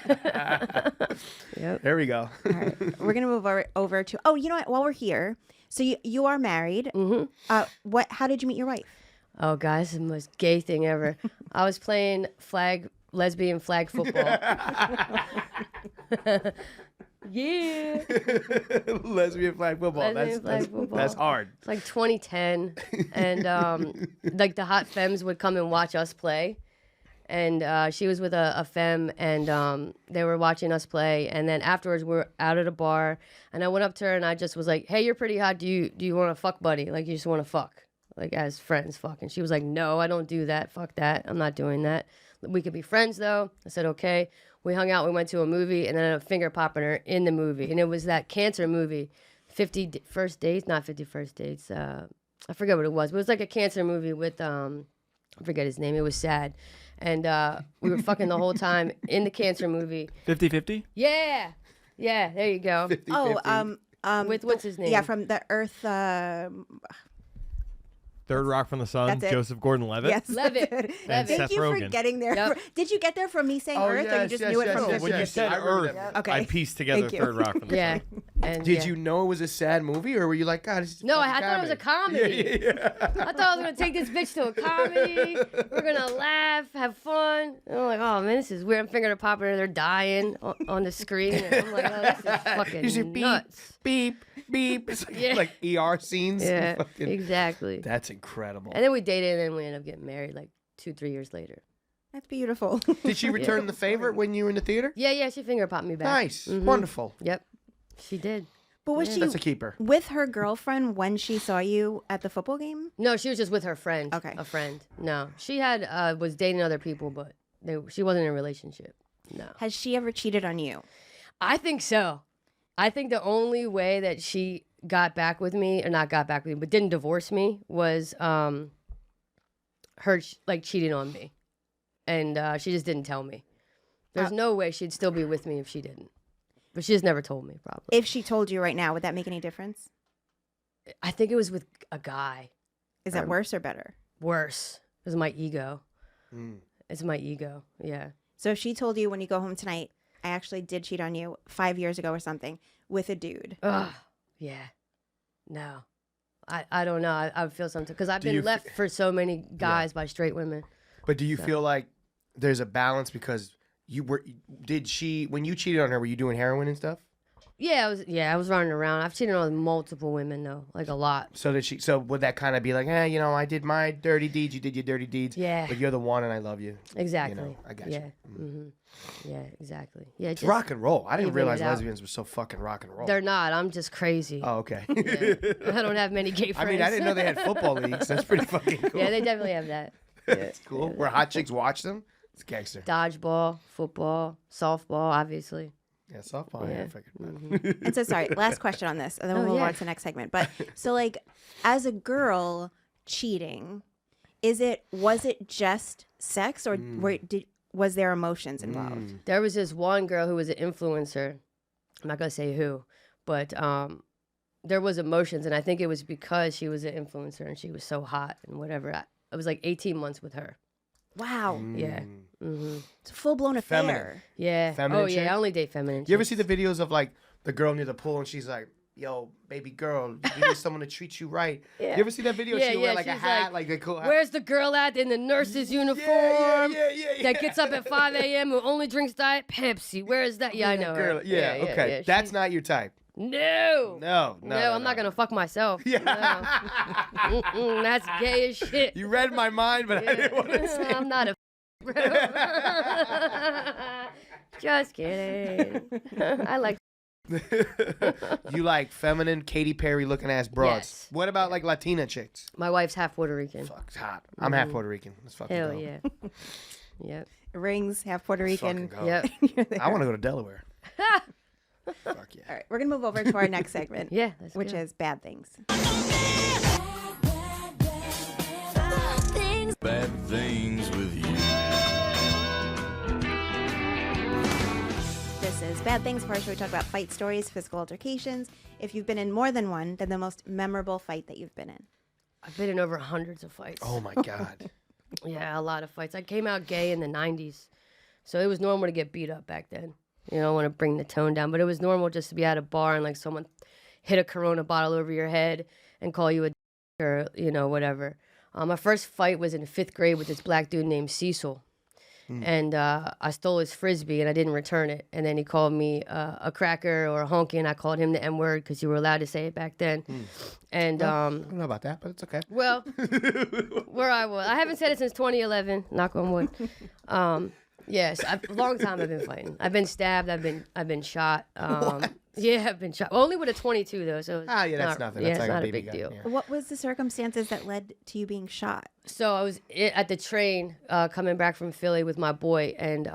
Yep. There we go. All right. We're gonna move over to. Oh, you know what? While we're here, so you are married. Mm-hmm. How did you meet your wife? Oh, guys, it's the most gay thing ever. I was playing lesbian flag football. Yeah. Lesbian flag football. Lesbian flag football. That's hard. It's like 2010, and like the hot femmes would come and watch us play, and she was with a femme, and they were watching us play, and then afterwards we were out at a bar, and I went up to her and I just was like, "Hey, you're pretty hot. Do you want to fuck, buddy? Like you just want to fuck, like as friends, fuck?" And she was like, "No, I don't do that. Fuck that. I'm not doing that. We could be friends though." I said, "Okay." We hung out, we went to a movie, and then I ended up finger popping her in the movie. And it was that cancer movie, 50 First Dates, not 50 First Dates. I forget what it was, but it was like a cancer movie with, I forget his name. It was sad. And we were fucking the whole time in the cancer movie. 50-50? Yeah. Yeah, there you go. 50-50. With what's his name? Yeah, from the Earth. Third Rock from the Sun, That's it. Joseph Gordon-Levitt. Yes, Levitt. And Thank Seth you for Rogen. getting there. Yep. Did you get there from me saying Earth, or you just knew it from yes, the When you yes. said I remember Earth, that. Okay. I pieced together Thank you. Third Rock from the Yeah. Sun. And, Did yeah. you know it was a sad movie, or were you like, God, this is No, fucking I thought it was a comedy. Yeah. I thought I was going to take this bitch to a comedy. We're going to laugh, have fun. And I'm like, oh, man, this is weird. I'm finger popping her. They're dying on the screen. And I'm like, oh, this is fucking You see beep, nuts. beep, beep. It's like, Yeah. like ER scenes. Yeah, Fucking- exactly. That's incredible. And then we dated, and then we ended up getting married like 2-3 years later. That's beautiful. Did she return the favor when you were in the theater? Yeah, she finger popped me back. Nice. Mhm. Wonderful. Yep, she did. But was she That's a keeper. with her girlfriend when she saw you at the football game? No, she was just with her friend. Okay. A friend. No, she had was dating other people, but she wasn't in a relationship. No. Has she ever cheated on you? I think so. I think the only way that she got back with me, or not got back with me, but didn't divorce me, was her like cheating on me, and she just didn't tell me. There's no way she'd still be with me if she didn't. But she just never told me, probably. If she told you right now, would that make any difference? I think it was with a guy. Is that worse or better? Worse. It was my ego. Mm. It's my ego. Yeah. So if she told you when you go home tonight, I actually did cheat on you 5 years ago or something with a dude. Ugh. Yeah. No. I don't know. I would feel something because I've Do you been left for so many guys by straight women. But do you feel like there's a balance because when you cheated on her, were you doing heroin and stuff? Yeah, I was running around. I've cheated on multiple women though, like a lot. So would that kind of be like, I did my dirty deeds, you did your dirty deeds. Yeah. But you're the one and I love you. Exactly. I got Yeah. you. Mm-hmm. Yeah, exactly. Yeah, It's rock and roll. I didn't even realize it out. lesbians were so fucking rock and roll. They're not. I'm just crazy. Oh, okay. Yeah. I don't have many gay I friends. mean, I didn't know they had football leagues. That's pretty fucking cool. Yeah, they definitely have that. That's cool. Where hot chicks watch them. It's gangster. Dodgeball, football, softball, obviously. Yeah, softball. Yeah, Yeah. I figured. And so sorry, last question on this, and then we'll move yeah. on to the next segment. But so like, as a girl cheating, was it just sex, or was there emotions involved? There was this one girl who was an influencer. I'm not gonna say who, but there was emotions, and I think it was because she was an influencer and she was so hot and whatever. I was like 18 months with her. Wow. Yeah. It's a full blown affair. Feminine. Yeah. Feminine Oh yeah, chicks? I only date feminine. You ever see chicks. the videos of like the girl near the pool and she's like, "Yo, baby girl, you need someone to treat you right." Yeah. You ever see that video? Yeah, She wear yeah, like a she's hat, like a cool hat. Where's the girl at in the nurse's uniform that gets up at 5 a.m. who only drinks Diet Pepsi? Where is that? Yeah, I know Girl, her. yeah, okay. yeah, That's she's- not your type. No. No, I'm not gonna fuck myself. Yeah. No. That's gay as shit. You read my mind, but I didn't want to say. I'm not a. Just kidding. I like. You like feminine, Katy Perry looking ass broads. Yes. What about like Latina chicks? My wife's half Puerto Rican. Fuck, it's hot. I'm half Puerto Rican. Let's fucking Hell go. yeah. Yep. Rings, half Puerto Let's Rican. fucking go. Yep. You're there. I want to go to Delaware. Fuck yeah. All right, we're gonna move over to our next segment, Yeah. That's which good. is bad things. Bad things with you. This is Bad Things, part where we talk about fight stories, physical altercations. If you've been in more than one, then the most memorable fight that you've been in. I've been in over hundreds of fights. Oh my god. Yeah, a lot of fights. I came out gay in the 90s. So it was normal to get beat up back then. You know, I want to bring the tone down, but it was normal just to be at a bar and like someone hit a Corona bottle over your head and call you a or, you know, whatever. My first fight was in 5th grade with this black dude named Cecil. And I stole his Frisbee and I didn't return it. And then he called me a cracker or a honky, and I called him the N-word because you were allowed to say it back then. And I don't know about that, but it's okay. well, where I was. I haven't said it since 2011. Knock on wood. Yes, a long time I've been fighting. I've been stabbed. I've been shot. Yeah, I've been shot. Only with a 22 though. So Ah, yeah, that's nothing. Yeah, That's it's like not a a baby big gun. deal. Yeah. What was the circumstances that led to you being shot? So I was at the train coming back from Philly with my boy, and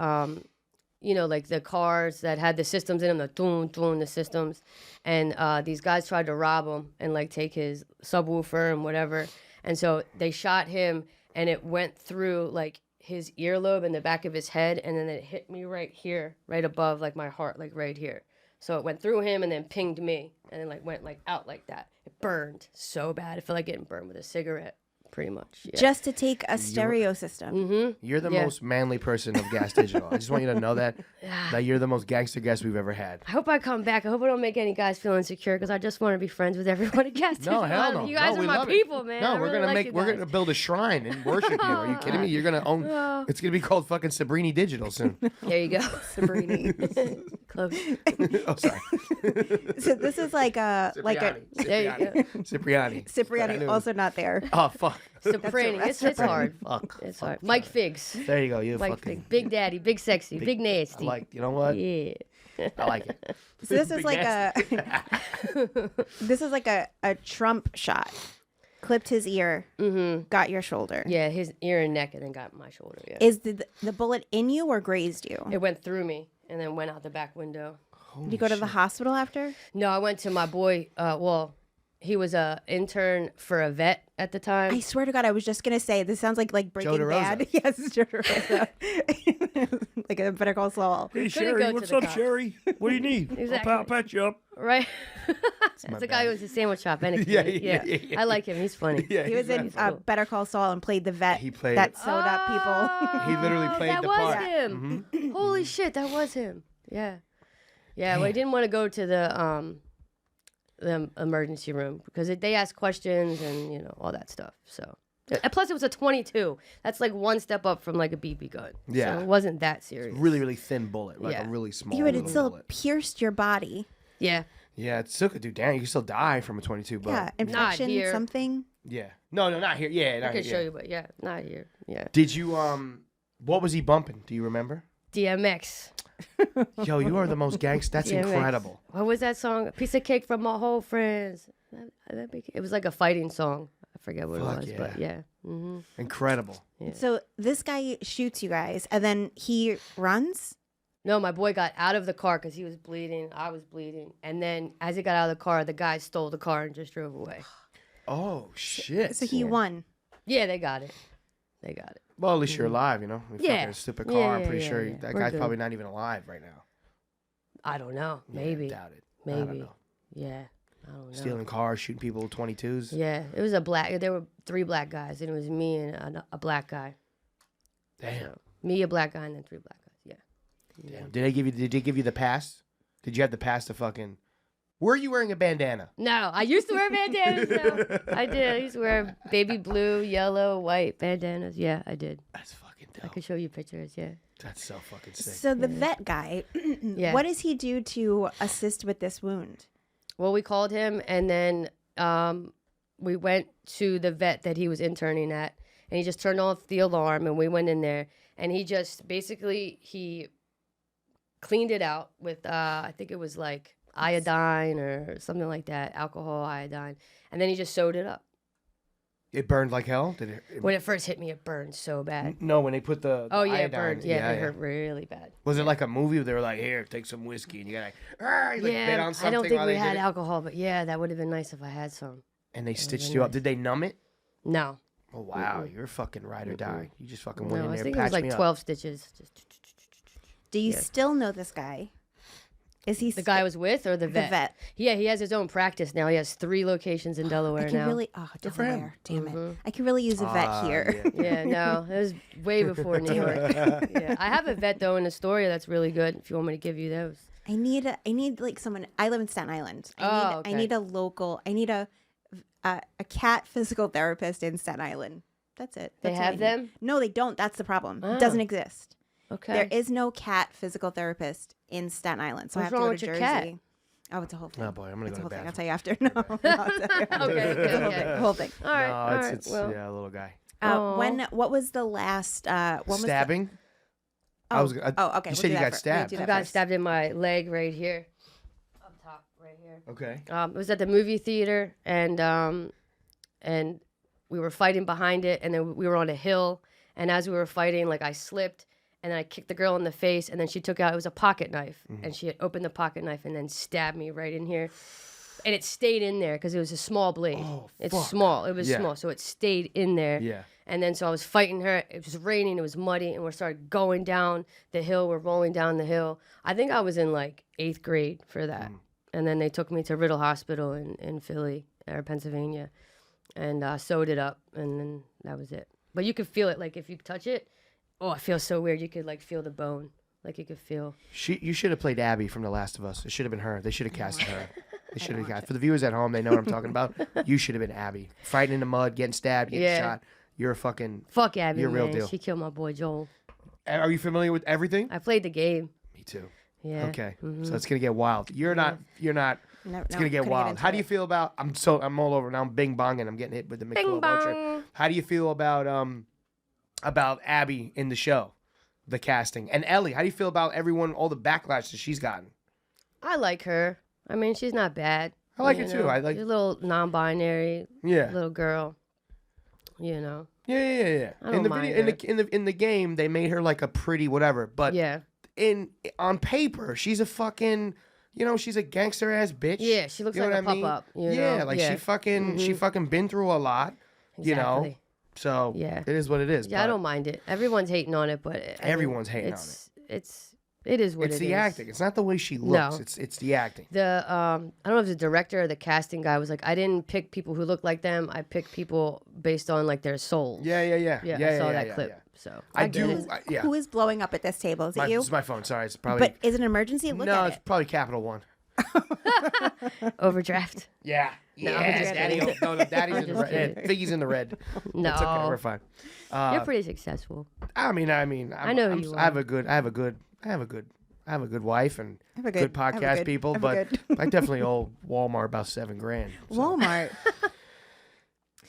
you know, like the cars that had the systems in them, the doom doom, the systems, and these guys tried to rob him and like take his subwoofer and whatever, and so they shot him, and it went through like his earlobe in the back of his head, and then it hit me right here, right above like my heart, like right here. So it went through him and then pinged me, and then like went like out like that. It burned so bad. It felt like getting burned with a cigarette, pretty much. Yeah. Just to take a stereo system. You're the Yeah. most manly person of Gas Digital. I just want you to know that you're the most gangster guest we've ever had. I hope I come back. I hope I don't make any guys feel insecure because I just want to be friends with everyone at Gas No, Digital. hell no. You guys No, are we my love it. people, man. No, I we're really gonna like you we're guys. gonna build a shrine and worship you. Are you kidding me? You're gonna own. It's gonna be called fucking Sabrini Digital soon. There you go. Sabrini. Close. Oh, sorry. So this is like a There you go. Cipriani. I Cipriani, knew. also not there. Oh fuck. Soprano. It's hard. Fuck. It's hard. Mike Figs. There you go. You Mike fucking. Figs. Big daddy, big sexy, big I nasty. like. You know what? Yeah. I like it. So this is like this is like a Trump shot. Clipped his ear, got your shoulder. Yeah, his ear and neck, and then got my shoulder. Yeah. Is the bullet in you or grazed you? It went through me and then went out the back window. Did you go to the hospital after? No, I went to my boy. Well, he was a intern for a vet at the time. I swear to God, I was just gonna say this sounds like Breaking DeRosa. Bad. Yes, Joe DeRosa. Like a Better Call Saul. Hey, Couldn't go Sherry, to what's the up, cops. Sherry? What do you need? Exactly. I'll patch you up. Right? That's the guy who was a sandwich shop. And Yeah. I like him. He's funny. Yeah, He was in cool. Better Call Saul and played the vet He played that it. sewed up people. He literally played that the was part. him. Holy shit, that was him. Yeah. Yeah, well, I didn't want to go to the emergency room because they asked questions and, you know, all that stuff. So, and plus it was a 22. That's like one step up from like a BB gun. Yeah. So it wasn't that serious. Really, really thin bullet, like Yeah. a really small. You would little still bullet. pierced your body. Yeah. Yeah, it still could do damage. You can still die from a 22, but Yeah, infection, here. something. yeah. No, not here. Yeah, I not could here. show you, but yeah, not here. Yeah. Did you what was he bumping? Do you remember? DMX. Yo, you are the most gangster. That's DMX. incredible. What was that song? A piece of cake from my whole friends. It was like a fighting song. I forget what Fuck it was, yeah. but yeah. Hmm. Incredible. So this guy shoots you guys, and then he runs. No, my boy got out of the car because he was bleeding. I was bleeding. And then as he got out of the car, the guy stole the car and just drove away. Oh shit. So he won. Yeah, they got it. They got it. Well, at least you're alive, you know. We Yeah. fucking stupid Yeah, car. I'm yeah, pretty yeah, sure yeah. that We're guy's good. probably not even alive right now. I don't know. Yeah, Maybe. doubt it. I don't Maybe. know. Yeah. I don't know. Stealing cars, shooting people with 22s. Yeah, it was there were 3 black guys, and it was me and a black guy. Damn. So, me, a black guy, and then 3 black guys. Yeah. Damn. Did they give you the pass? Did you have the pass to fucking? Were you wearing a bandana? No, I used to wear bandanas. No. I did. I used to wear baby blue, yellow, white bandanas. Yeah, I did. That's fucking I dope. could show you pictures. Yeah. That's so fucking sick. So the vet guy, Yeah. what does he do to assist with this wound? Well, we called him, and then we went to the vet that he was interning at, and he just turned off the alarm, and we went in there, and he just basically he cleaned it out with I think it was like iodine or something like that, alcohol, iodine, and then he just sewed it up. It burned like hell. Did it? When it first hit me, it burned so bad. No, when they put the Oh yeah, it iodine- burned. Yeah, it hurt really bad. Was it like a movie where they were like, "Here, take some whiskey," and you got like bit Yeah, on something I don't think while we they had did it? alcohol, but yeah, that would have been nice if I had some. And they stitched been you up. nice. Did they numb it? No, Oh wow, you're a fucking ride or die. You just fucking went no, in I there, think it was patched like me up. 12 stitches. Just Do you Yeah. still know this guy? Is he the guy I was with or the vet? the vet? Yeah, he has his own practice now. He has 3 locations in Delaware I can now. really for him. Delaware. Damn it! I can really use a vet here. Yeah. Yeah, no, it was way before New York. Yeah, I have a vet though in Astoria that's really good. If you want me to give you those. I need like someone. I live in Staten Island. Oh, I need a local. I need a cat physical therapist in Staten Island. That's it. They That's what I have need. them? No, they don't. That's the problem. Oh. It doesn't exist. Okay. There is no cat physical therapist in Staten Island, so What's I have to wrong go with to your Jersey. cat? Oh, it's a whole thing. Oh boy, I'm gonna It's go a to whole the thing. I'll bathroom. tell you after. No, I'll tell you after. Okay, okay, okay. The whole thing. All right. No, all right. it's Well, yeah, a little guy. Aw. What was the last? When was the- Stabbing. Oh, okay. okay. You we'll said do you that got fir- stabbed. we'll do I that got first. stabbed in my leg right here, up top, right here. Okay. It was at the movie theater, and we were fighting behind it, and then we were on a hill, and as we were fighting, like I slipped, and then I kicked the girl in the face, and then she took out, it was a pocket knife, Mm-hmm. and she had opened the pocket knife and then stabbed me right in here, and it stayed in there because it was a small blade. Oh, it's fuck. small. It was Yeah. small, so it stayed in there. Yeah. And then so I was fighting her. It was raining. It was muddy, and we started going down the hill. We're rolling down the hill. I think I was in like 8th grade for that. And then they took me to Riddle Hospital in Philly or Pennsylvania, and sewed it up, and then that was it. But you could feel it, like if you touch it. Oh, it feels so weird. You could like feel the bone, like you could feel. You should have played Abby from The Last of Us. It should have been her. They should have casted her. They should have got. For the viewers at home, they know what I'm talking about. You should have been Abby, fighting in the mud, getting stabbed, getting Yeah. shot. You're a fucking. Fuck Abby, You're a real man. deal. She killed my boy Joel. Are you familiar with everything? I played the game. Me too. Yeah. Okay, so it's gonna get wild. You're not. No, It's no, gonna get couldn't wild. into How do you it. feel about? I'm all over now. I'm bing bonging. I'm getting hit with the Bing Michelob Ultra. How do you feel about Abby in the show, the casting, and Ellie? How do you feel about everyone, all the backlash that she's gotten? I like her. I mean, she's not bad. I like you her too. know? I like. She's a little non-binary Yeah. little girl. You know. Yeah. I don't In the mind video, in the game, they made her like a pretty whatever. But Yeah. on paper, she's a fucking. She's a gangster ass bitch. Yeah, she looks You know like a what I mean? pop-up, you Yeah, know? like Yeah. she fucking been through a lot. You know. Exactly. So Yeah. it is what it is. Yeah, I but don't mind it. Everyone's hating on it, but I mean, Everyone's hating on it is what It's it the is. acting. It's not the way she looks. No. It's the acting. The I don't know if the director or the casting guy was like, I didn't pick people who look like them. I picked people based on like their souls. Yeah. Yeah, I saw that clip. yeah. So I get do. it. Yeah. Who is blowing up at this table? Is it you? It's my phone. Sorry, it's probably. But is it an emergency? Look no, at it's it. probably Capital One. Overdraft. Yeah. No, Yeah. I'm just Daddy. kidding. No, Daddy's in the just red. kidding. Figgy's in the red. No, It's okay. We're fine. you're pretty successful. I mean. I know who you I have are. a good wife and have a good good- I have a podcast good- people, I have but a good- I definitely owe Walmart about $7,000. So. Walmart.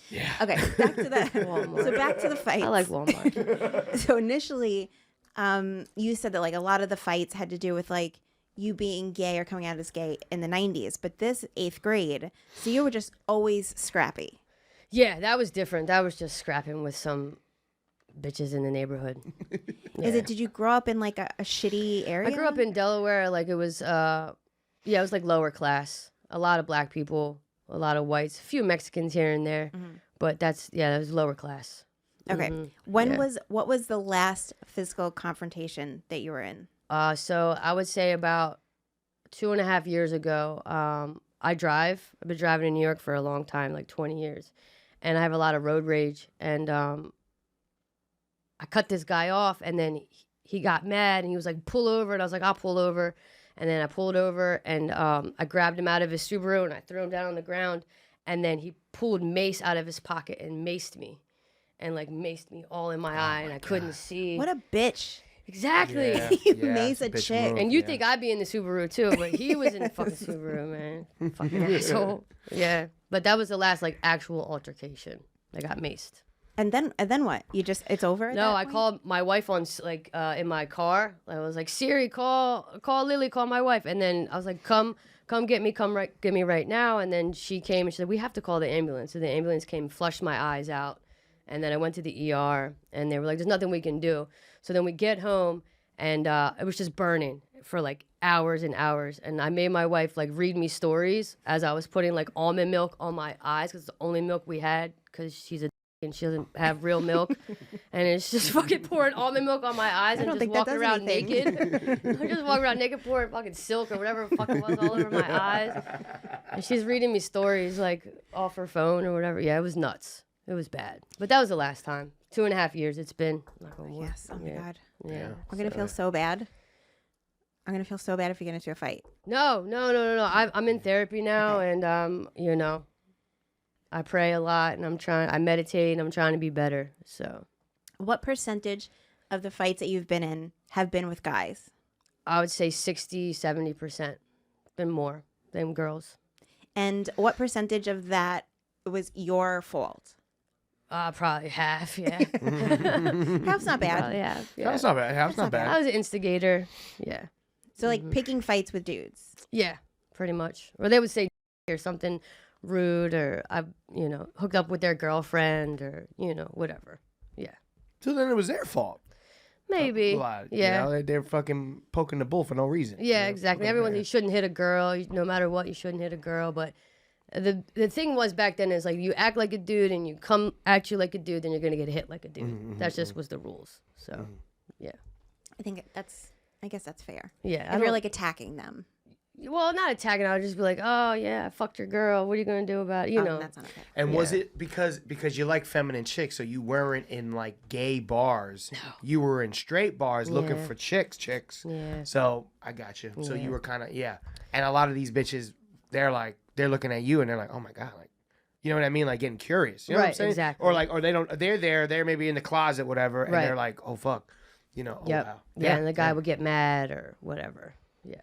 Yeah. Okay, back to the Walmart. so back to the fights. I like Walmart. So initially, you said that like a lot of the fights had to do with like you being gay or coming out as gay in the 90s, but this 8th grade, so you were just always scrappy. Yeah, that was different. That was just scrapping with some bitches in the neighborhood. Did you grow up in like a shitty area? I grew up in Delaware. Like it was, it was like lower class. A lot of black people, a lot of whites, a few Mexicans here and there. But that was lower class. Okay. Mhm. What was the last physical confrontation that you were in? So I would say about 2.5 years ago, I drive. I've been driving in New York for a long time, like 20 years. And I have a lot of road rage. And I cut this guy off, and then he got mad, and he was like, pull over. And I was like, I'll pull over. And then I pulled over, and I grabbed him out of his Subaru, and I threw him down on the ground. And then he pulled mace out of his pocket and maced me. And like maced me all in my eye, and I couldn't see. What a bitch. Exactly. Yeah, You yeah, mace it's a bitch chick. move, And you yeah. think I'd be in the Subaru too, but he was in the fucking Subaru, man. Fucking asshole. Yeah. But that was the last like actual altercation. I got maced. And then what? You just it's over? At No, that I point? called my wife on like in my car. I was like, Siri, call Lily, call my wife. And then I was like, come get me, get me right now. And then she came and she said, we have to call the ambulance. So the ambulance came, flushed my eyes out. And then I went to the ER, and they were like, there's nothing we can do. So then we get home, and it was just burning for like hours and hours. And I made my wife like read me stories as I was putting like almond milk on my eyes, because it's the only milk we had, because she's a and she doesn't have real milk. And it's just fucking pouring almond milk on my eyes and don't just think that walking does around anything. naked. I just walking around naked, pouring fucking silk or whatever the fuck it was all over my eyes. And she's reading me stories like off her phone or whatever. Yeah, it was nuts. It was bad. But that was the last time. 2.5 years it's been. Knock on wood. Yes. Oh my god. Yeah. I'm gonna feel so bad. I'm gonna feel so bad if you get into a fight. No. I'm in therapy now, and you know, I pray a lot, and I meditate, and I'm trying to be better. So What percentage of the fights that you've been in have been with guys? I would say 60-70%. Been more than girls. And what percentage of that was your fault? Probably half, yeah. Half's not bad. Probably half, yeah. That's not bad. That's not I bad. was an instigator. Yeah. So like picking fights with dudes. Yeah, pretty much. Or they would say or something rude, or I've, hooked up with their girlfriend, or, whatever. Yeah. So then it was their fault. Maybe. A lot, Yeah. They're fucking poking the bull for no reason. Yeah, exactly. Everyone, you shouldn't hit a girl. No matter what, you shouldn't hit a girl. But the thing was back then is like you act like a dude and you come at you like a dude, then you're gonna get hit like a dude. Mm-hmm, That just was the rules. So, yeah, I guess that's fair. yeah. If you're like attacking them. well, not attacking. I'll just be like, oh yeah, I fucked your girl. What are you gonna do about it? You know. That's not okay. And was it because you like feminine chicks, so you weren't in like gay bars? No. You were in straight bars looking for chicks. Yeah. So I got you. So you were kind of And a lot of these bitches, they're looking at you and they're like, oh my god, like, you know what I mean, like getting curious. You know what I'm Right, saying? exactly. Or they don't. They're maybe in the closet, whatever, and Right. they're like, oh fuck, oh Yep. wow. Yeah, and the guy would get mad or whatever. Yeah.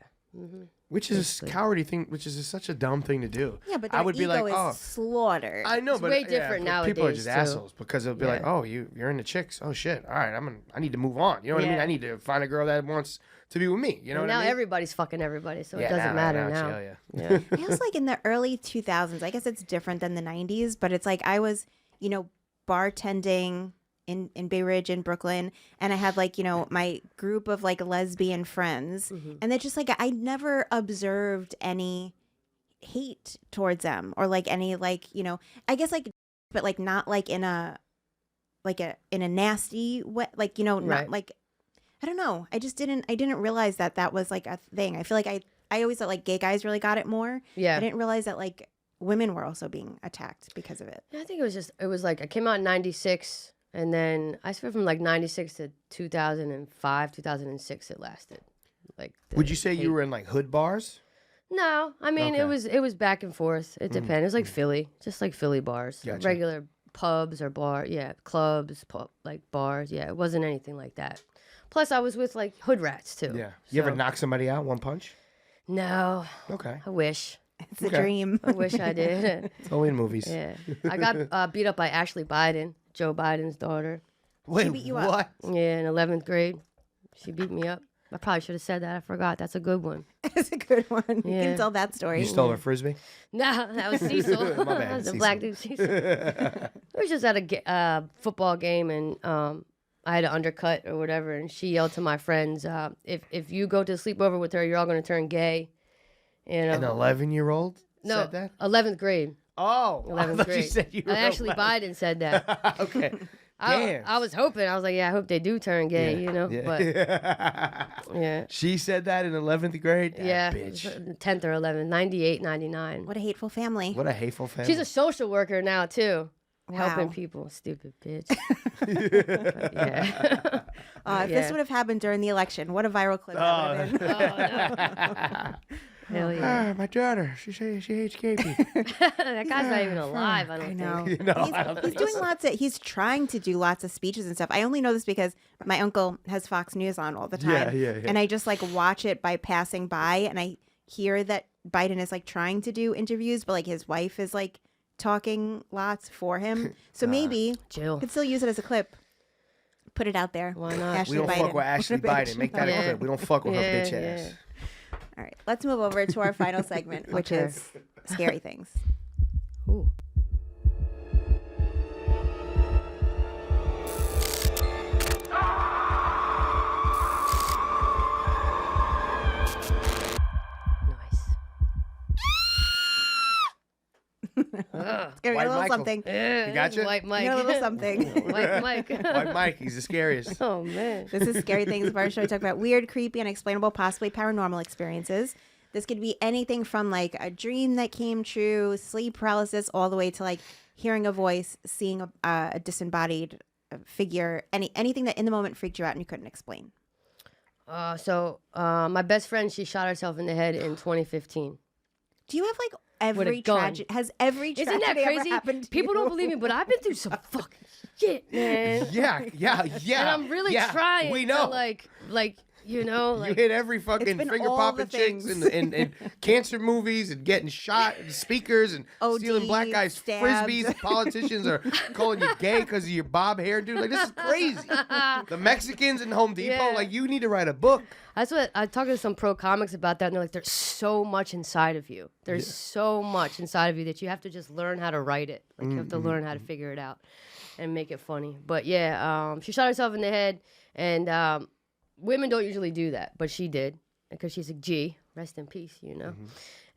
Which is a cowardly thing, which is such a dumb thing to do. Yeah, but I their would be ego like, is oh, slaughtered. I know, It's but way different but people are nowadays, just too. assholes because they'll be like, oh, you're into chicks. Oh shit. All right, I need to move on. You know what I mean? Yeah. I need to find a girl that wants to be with me. You know what now I mean? everybody's fucking everybody, so Yeah, it doesn't matter now. now. Yeah. It was like in the early 2000s. I guess it's different than the 90s, but it's like I was, bartending in Bay Ridge in Brooklyn, and I had like, my group of like lesbian friends, and they're just like I never observed any hate towards them or like any like, I guess like, but like not like in a nasty way, like, not Right. like, I don't know. I didn't realize that was like a thing. I feel like I always thought like gay guys really got it more. Yeah. I didn't realize that like women were also being attacked because of it. I think it was like I came out in 96, and then I spent from like 96 to 2005, 2006 it lasted. Like Would you say you were in like hood bars? No, I mean Okay. it was back and forth. It depends. It was like Philly, just like Philly bars, Gotcha. regular pubs or bar, clubs, like bars. Yeah, it wasn't anything like that. Plus, I was with like hood rats too. Yeah. You ever so- knock somebody out one punch? No, Okay. I wish. It's a Okay. dream. I wish I did. It's only in movies. Yeah, I got beat up by Ashley Biden, Joe Biden's daughter. Wait, beat you up? what? Yeah, in 11th grade, she beat me up. I probably should have said that. I forgot. That's a good one. It's a good one. You Yeah. can tell that story. You stole her frisbee? No, that was Cecil. My bad, That was a Cecil. black dude, Cecil. We was just at a football game, and I had an undercut or whatever, and she yelled to my friends, if you go to sleepover with her, you're all going to turn gay. You know? An 11-year-old No, said that? 11th grade. Oh, I 11th thought grade. you said you were Actually, 11. Biden said that. Okay. Damn. I was hoping. I was like, yeah, I hope they do turn gay, you know. Yeah. But yeah. She said that in 11th grade? That Yeah, bitch. 10th or 11th, 98, 99. What a hateful family. What a hateful family. She's a social worker now, too. Wow. Helping people. Stupid bitch. But, yeah. If this would have happened during the election, what a viral clip that would have been. Hell yeah. My daughter, she hates gay people. That guy's not even alive, I don't I think. know. No, He's doing he's trying to do lots of speeches and stuff. I only know this because my uncle has Fox News on all the time. Yeah. And I just like watch it by passing by, and I hear that Biden is like trying to do interviews, but like his wife is like talking lots for him. So maybe Jill. could still use it as a clip. Put it out there. Why not? Ashley We don't Biden. fuck with Ashley Biden. Make that a Yeah. clip. We don't fuck with her Yeah, bitch yeah. ass. All right, let's move over to our final segment, which Okay. is scary things. Ooh. Nice. Scary, White a little Michael. something. You got you? White Mike. You know, a little something. White Mike. White Mike, he's the scariest. Oh, man. This is Scary Things, of our show. We talk about weird, creepy, unexplainable, possibly paranormal experiences. This could be anything from like a dream that came true, sleep paralysis, all the way to like hearing a voice, seeing a disembodied figure, anything that in the moment freaked you out and you couldn't explain. My best friend, she shot herself in the head in 2015. Do you have like With a every gun. tragedy? Has every tragedy Isn't that ever crazy? happened to People you? don't believe me, but I've been through some fucking shit, man. Yeah. And I'm really trying We know. to like you know, You like hit every fucking been finger all popping the chicks things. in cancer movies and getting shot in speakers and OD, stealing black guys' stabbed. frisbees. Politicians are calling you gay because of your bob hair, dude. Like, this is crazy. The Mexicans in Home Depot, Yeah. like, you need to write a book. that's what I talked to some pro comics about that, and they're like, there's so much inside of you. There's so much inside of you that you have to just learn how to write it. Like you have to learn how to figure it out and make it funny. But yeah, she shot herself in the head, and women don't usually do that, but she did because she's a G. Rest in peace, you know.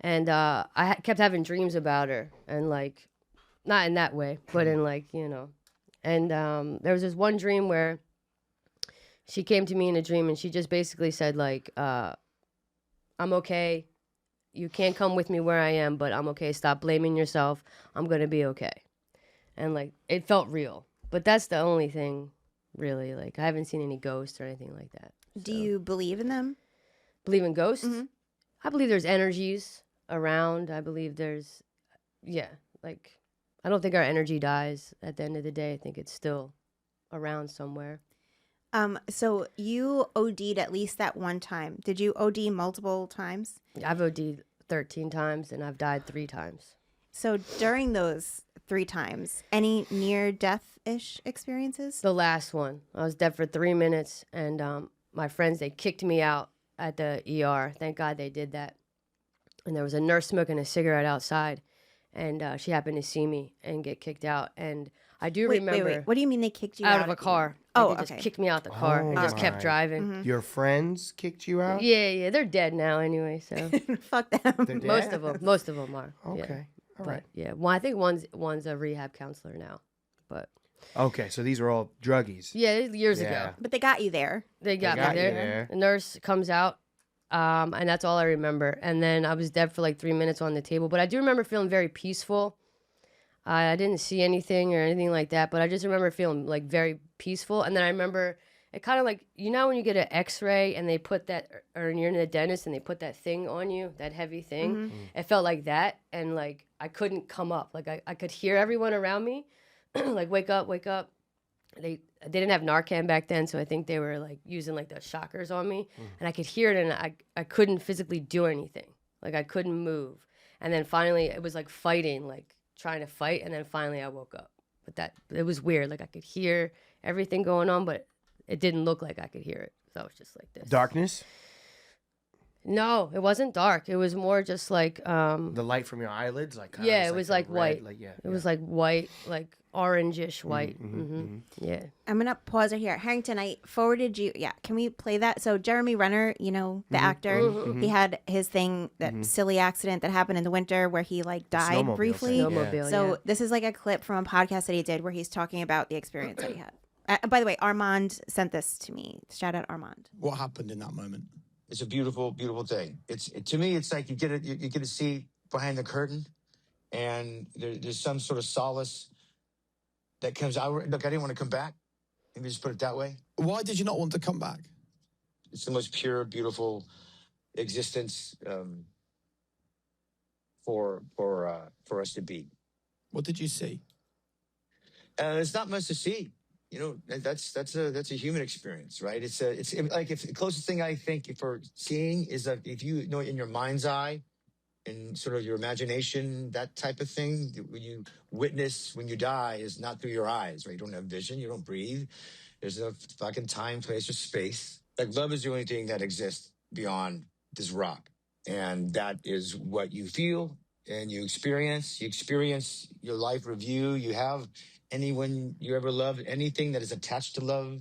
And I kept having dreams about her, and like, not in that way, but in like, you know. And there was this one dream where she came to me in a dream, and she just basically said like, I'm okay. You can't come with me where I am, but I'm okay. Stop blaming yourself. I'm gonna be okay. And like, it felt real. But that's the only thing, really. Like, I haven't seen any ghosts or anything like that. Do you believe in them? Believe in ghosts? Mm-hmm. I believe there's energies around. I believe there's, like, I don't think our energy dies at the end of the day. I think it's still around somewhere. So you OD'd at least that one time. Did you OD multiple times? I've OD'd 13 times and I've died 3 times. So during those 3 times, any near-death-ish experiences? The last one, I was dead for 3 minutes, and my friends, they kicked me out at the ER. Thank God they did that. And there was a nurse smoking a cigarette outside, and she happened to see me and get kicked out. And I do remember Wait. What do you mean they kicked you out out of a the- car. Oh, Like, they okay. just kicked me out the car and just kept my. driving. Your friends kicked you out? Yeah, they're dead now anyway. So Fuck them. They're most dead? of them are. Okay. All But right. yeah, well, I think one's a rehab counselor now. But Okay, so these are all druggies. yeah, years Yeah. ago. But they got you there. They got got me you there. there. The nurse comes out, and that's all I remember. And then I was dead for like 3 minutes on the table. But I do remember feeling very peaceful. I didn't see anything or anything like that, but I just remember feeling like very peaceful. And then I remember it kind of like, you know, when you get an X-ray and they put that, or you're in the dentist and they put that thing on you, that heavy thing. It felt like that, and like I couldn't come up. Like I could hear everyone around me, like wake up, wake up. They didn't have Narcan back then, so I think they were like using like the shockers on me, and I could hear it, and I couldn't physically do anything. Like I couldn't move, and then finally it was like fighting, like trying to fight, and then finally I woke up. But it was weird. Like I could hear everything going on, but it didn't look like I could hear it. So I was just like this. Darkness? No, it wasn't dark. It was more just like The light from your eyelids, like kinda yeah, it was like red, white. like It was like white, like orangish white. Yeah. I'm gonna pause it here. Harrington, I forwarded you. Yeah, can we play that? So Jeremy Renner, you know the actor, he had his thing, that silly accident that happened in the winter where he like died snowmobile briefly. thing. Snowmobile. So yeah. this is like a clip from a podcast that he did where he's talking about the experience that he had. By the way, Armand sent this to me. Shout out Armand. What happened in that moment? It's a beautiful, beautiful thing. To me, it's like you get a seat behind the curtain, and there's some sort of solace that comes out. Look, I didn't want to come back. Maybe just put it that way. Why did you not want to come back? It's the most pure, beautiful existence for us to be. What did you see? There's not much to see. You know, that's a human experience, right? It's like if the closest thing I think for seeing is that if you know in your mind's eye, in sort of your imagination, that type of thing, when you witness when you die is not through your eyes, right? You don't have vision, you don't breathe. There's no fucking time, place, or space. Like love is the only thing that exists beyond this rock, and that is what you feel and you experience. You experience your life review. You have anyone you ever loved, anything that is attached to love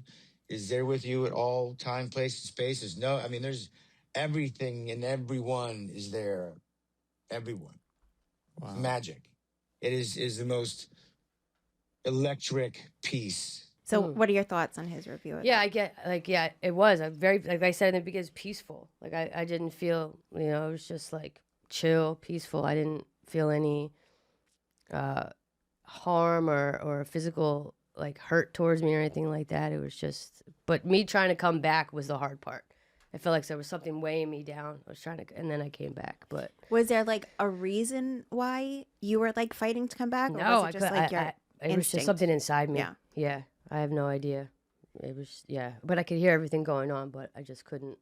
is there with you at all time, place, and space. There's everything and everyone is there. Everyone. Wow. Magic. It is the most electric piece. So what are your thoughts on his review of Yeah, it? I get like yeah, it was a very like I said in the beginning, it's peaceful. Like I didn't feel it was just like chill, peaceful. I didn't feel any harm or physical like hurt towards me or anything like that. It was just but me trying to come back was the hard part. I felt like there was something weighing me down. I was trying to and then I came back. But Was there like a reason why you were like fighting to come back? Or no, was it just like your it was instinct? just something inside me. Yeah. Yeah. I have no idea. It was but I could hear everything going on, but I just couldn't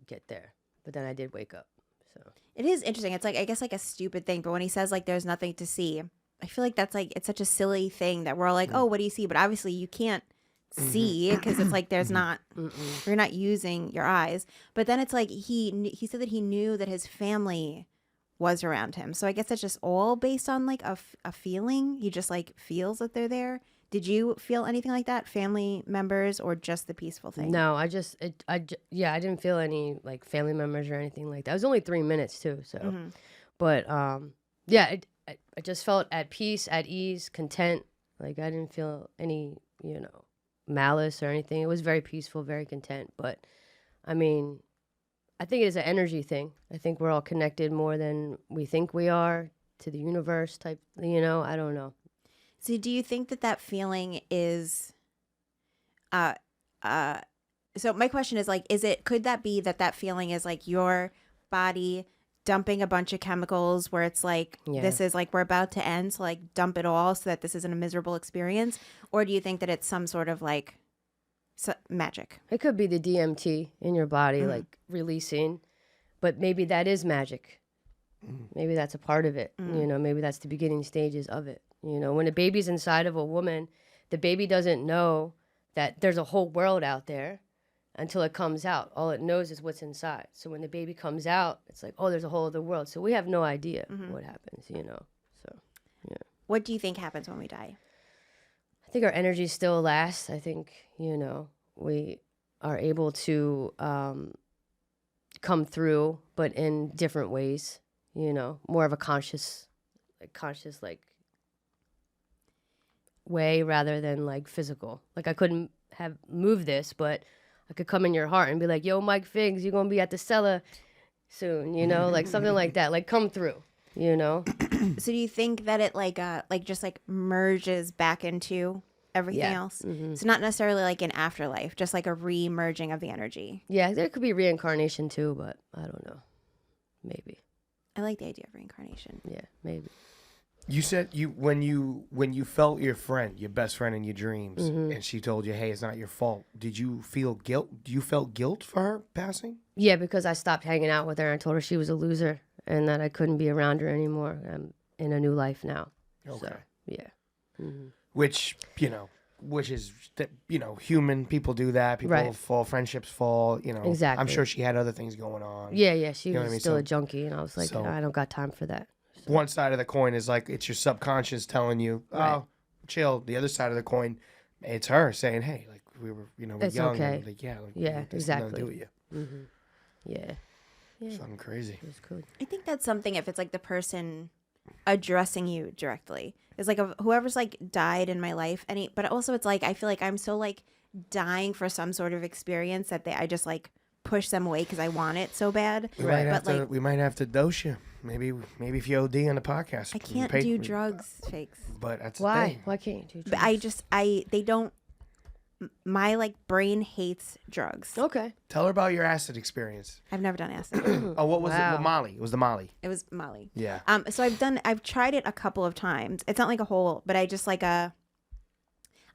get there. But then I did wake up. So It is interesting. It's like I guess like a stupid thing, but when he says like there's nothing to see, I feel like that's like it's such a silly thing that we're all like, oh, what do you see? But obviously you can't see because it's like there's not you're not using your eyes. But then it's like he said that he knew that his family was around him. So I guess it's just all based on like a feeling. He just like feels that they're there. Did you feel anything like that, family members, or just the peaceful thing? no, I didn't feel any like family members or anything like that. It was only 3 minutes too, so. But I just felt at peace, at ease, content. Like I didn't feel any, malice or anything. It was very peaceful, very content. But I mean, I think it is an energy thing. I think we're all connected more than we think we are to the universe type, I don't know. So do you think that feeling is so my question is like could that be that feeling is like your body dumping a bunch of chemicals where it's like this is like we're about to end, so like dump it all so that this isn't a miserable experience? Or do you think that it's some sort of like magic? It could be the DMT in your body like releasing, but maybe that is magic. Maybe that's a part of it. Maybe that's the beginning stages of it. When a baby's inside of a woman, the baby doesn't know that there's a whole world out there until it comes out. All it knows is what's inside. So when the baby comes out, it's like, oh, there's a whole other world. So we have no idea what happens, So, yeah. What do you think happens when we die? I think our energy still lasts. I think, we are able to come through, but in different ways, more of a conscious way rather than like physical. Like I couldn't have moved this, but I could come in your heart and be like, yo, Mike Figs, you're going to be at the cellar soon, like something like that, like come through, So do you think that it like just like merges back into everything else? So not necessarily like an afterlife, just like a re-merging of the energy. Yeah, there could be reincarnation too, but I don't know. Maybe. I like the idea of reincarnation. Yeah, maybe. You said when you felt your friend, your best friend in your dreams, and she told you, "Hey, it's not your fault." Did you feel guilt? You felt guilt for her passing? Yeah, because I stopped hanging out with her and told her she was a loser and that I couldn't be around her anymore. I'm in a new life now. Okay. So, yeah. Which which is human. People do that. People fall. Friendships fall. Exactly. I'm sure she had other things going on. Yeah. She was what I mean? still So- a junkie, and I was like, so- I don't got time for that. So- One side of the coin is like it's your subconscious telling you, Right. "Oh, chill." The other side of the coin, it's her saying, "Hey, like we were, we're It's young." okay. And, like, yeah, like, Yeah, this has nothing to exactly. do with you. Mm-hmm. Yeah. It's fucking crazy. It was cool. I think that's something if it's like the person addressing you directly. It's like whoever's like died in my life, but also it's like I feel like I'm so like dying for some sort of experience that I just like push them away because I want it so bad. We might have to dose you. Maybe if you OD on the podcast. I can't do drugs, Figs. But that's the Why? thing. Why can't you do But they don't. My like brain hates drugs. Okay. Tell her about your acid experience. I've never done acid. Oh, what was it? Wow. Well, Molly. It was the Molly. It was Molly. Yeah. So I've tried it a couple of times. It's not like a whole, but I just like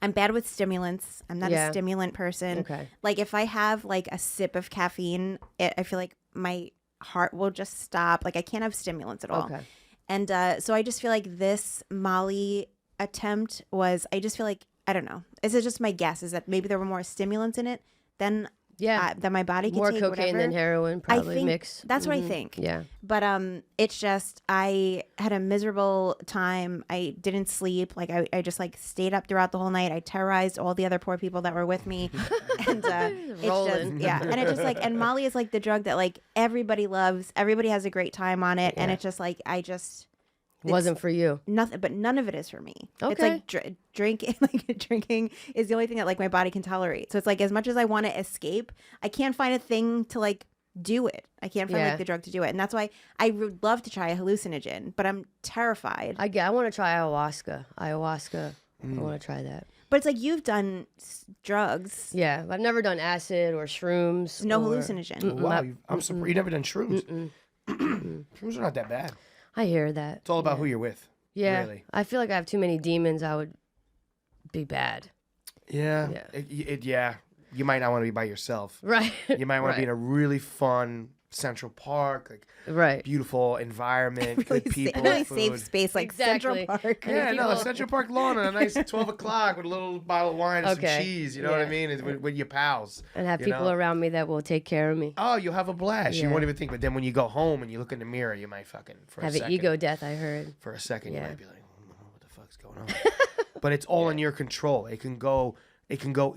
I'm bad with stimulants. I'm not a stimulant person. Okay. Like if I have like a sip of caffeine, I feel like my heart will just stop. Like I can't have stimulants at all. Okay. And so I just feel like this Molly attempt was, I just feel like, I don't know. This is just my guess, is that maybe there were more stimulants in it than that my body could More take. cocaine whatever. than heroin, probably think mix. That's what I Mhm. think. Yeah. But it's just I had a miserable time. I didn't sleep. Like I just like stayed up throughout the whole night. I terrorized all the other poor people that were with me. And it's just Rolling. and it just like, and Molly is like the drug that like everybody loves. Everybody has a great time on it, and it's just like Wasn't for you. nothing, but none of it is for me. It's Okay. like drinking. Like drinking is the only thing that like my body can tolerate. So it's like as much as I want to escape, I can't find a thing to like do it. I can't find Yeah. like the drug to do it, and that's why I would love to try a hallucinogen, but I'm terrified. I want to try ayahuasca. I want to try that. But it's like you've done drugs, Yeah, I've never done acid or shrooms. no or- hallucinogen. Wow, I'm surprised. You've never done shrooms. Shrooms are not that bad. I hear that. It's all about who you're with. Yeah, Really. I feel like I have too many demons. I would be bad. Yeah. Yeah. You might not want to be by yourself. Right. You might want to be in a really fun Central Park, like Right. beautiful environment, good people, really food. safe space like Exactly. Central Park. Yeah, no, people- Central Park lawn on a nice 12 o'clock with a little bottle of wine and Okay. some cheese. You know what I Yeah. mean? It's with your pals. And have you people know? around me that will take care of me. Oh, you'll have a blast. You Yeah. won't even think. But then when you go home and you look in the mirror, you might fucking Have an ego death, I heard. For a second, you Yeah. might be like, "What the fuck's going on?" But it's all in your control. It can go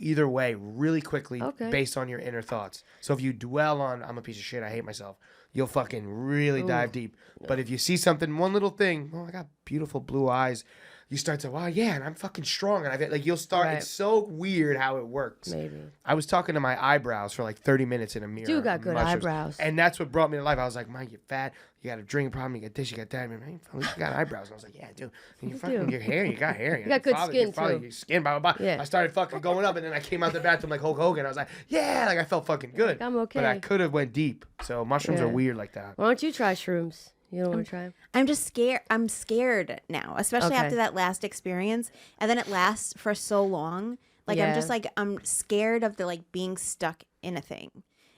either way really quickly Okay. based on your inner thoughts. So if you dwell on "I'm a piece of shit, I hate myself," you'll fucking really dive deep. But if you see something, one little thing, "Oh, I got beautiful blue eyes," you start to, "Wow, yeah, and I'm fucking strong," and I like you'll start. Right. It's so weird how it works. Maybe. I was talking to my eyebrows for like 30 minutes in a mirror. You got good mushrooms. eyebrows. And that's what brought me to life. I was like, "Man, you're fat. You got a drinking problem. You got this. You got that. I mean, at least you got eyebrows." And I was like, "Yeah, dude. And you fucking do. your hair. You got hair. You got good skin, too. Your skin. Blah blah blah." Yeah. I started fucking going up, and then I came out the bathroom like Hulk Hogan. I was like, "Yeah," like I felt fucking good. Like, I'm But I okay. could have went deep. So mushrooms are Yeah. weird like that. Why don't you try shrooms? You don't want to try them? I'm just scared. I'm scared now, especially Okay. after that last experience, and then it lasts for so long. Like I'm just Yeah. like I'm scared of the like being stuck in a thing.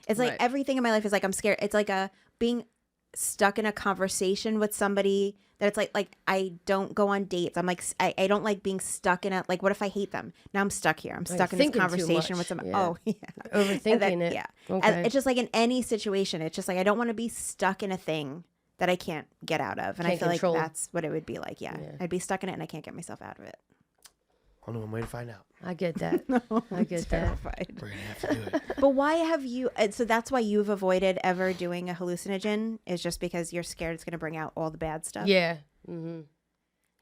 It's like Right. everything in my life is like I'm scared. It's like a being stuck in a conversation with somebody that it's like I don't go on dates. I'm like I don't like being stuck in a like what if I hate them? Now I'm stuck here. I'm stuck in this thinking too conversation much. with somebody. Yeah. Oh yeah. Overthinking And then- it. Yeah. Okay. And it's just like in any situation, it's just like I don't want to be stuck in a thing that I can't get out of. And I Can't feel control. like that's what it would be like. Yeah. Yeah. I'd be stuck in it and I can't get myself out of it. Only one way to find out. I get that. I get that. Terrified. We're gonna have to do it. But why have you, and so that's why you've avoided ever doing a hallucinogen, is just because you're scared it's going to bring out all the bad stuff? Yeah. Mm-hmm.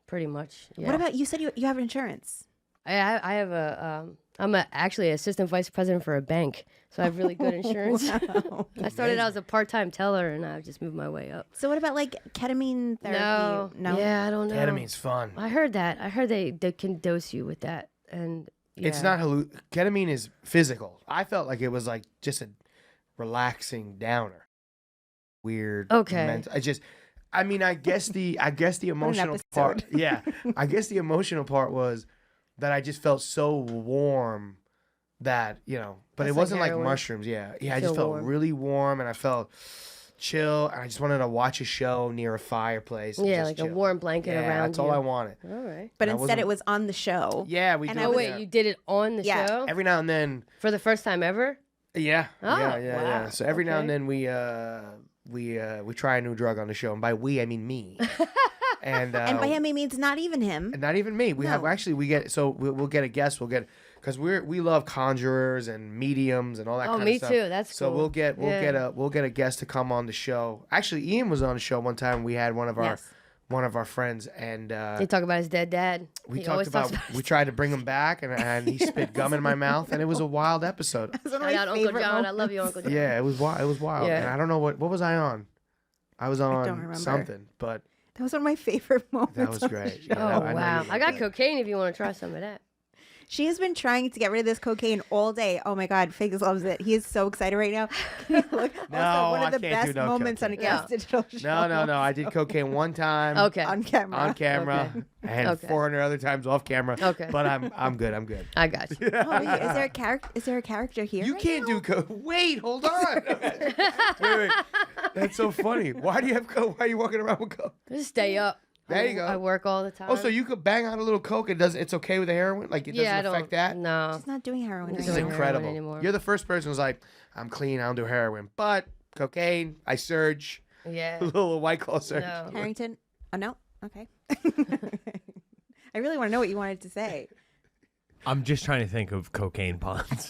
Pretty much. Yeah. What about, you said you have insurance. I have I'm actually assistant vice president for a bank, so I have really good insurance. Wow. I started out as a part-time teller, and I just moved my way up. So what about like ketamine therapy? No. Yeah, I don't know. Ketamine's fun. I heard that. I heard they can dose you with that, and It's yeah. not ketamine is physical. I felt like it was like just a relaxing downer. Weird. Okay. I guess the emotional part. episode. Yeah. I guess the emotional part was that I just felt so warm that, but That's it like wasn't like heroin. mushrooms. Yeah. Yeah. I Feel just felt warm. really warm and I felt chill, and I just wanted to watch a show near a fireplace. and Yeah, just like a chill. warm blanket Yeah, around that's all you. I wanted. All right. But I instead, wasn't- it was on the show. Yeah, we And do. I Oh was- wait, you did it on the Yeah. show Every now and then. for the first time ever? Yeah. Oh, yeah. wow. So every now and Okay. then we try a new drug on the show, and by we I mean me. and And by him, he means not even him. and not even me. We have No. actually we'll get a guest. We'll get because we love conjurers and mediums and all that. Oh, kind me of stuff. too. That's So cool. we'll get Yeah. a guest to come on the show. Actually, Ian was on the show one time. We had one of our friends, and They talk about his dead dad. we He talked always talks about we tried to bring him back, and he spit gum in my mouth, and it was a wild episode. It was one of Shout my out Uncle favorite John. I moments. love you, Uncle John. Yeah, it was wild. It was wild, Yeah. and I don't know what was I on. I was don't on remember. something, but That was one of my favorite moments. that was on the great. show. Yeah, Oh I know wow! you I got liked it. cocaine if you want to try some of that. She has been trying to get rid of this cocaine all day. Oh my God, Figs loves it. He is so excited right now. Can you look? No, also, one I of the can't do best no moments on a cocaine. gas digital show. No. I did cocaine one time. Okay, On camera. On camera, and Okay. 400 other times off camera. Okay. But I'm good. I'm good. I got you. Oh, wait, is there a character? Is there a character here? You right can't now? do wait, hold on. wait. That's so funny. Why do you have coke? Why are you walking around with coke? Just stay up. There you go. I work all the time. Oh, so you could bang out a little coke and it's okay with the heroin? Like it yeah, I doesn't don't. affect that? No. She's not doing heroin This right is doing now. heroin incredible. anymore. You're the first person who's like, I'm clean, I don't do heroin. But cocaine, I surge. Yeah. A little White Claw surge. No. Harrington? Oh, no? Okay. I really want to know what you wanted to say. I'm just trying to think of cocaine puns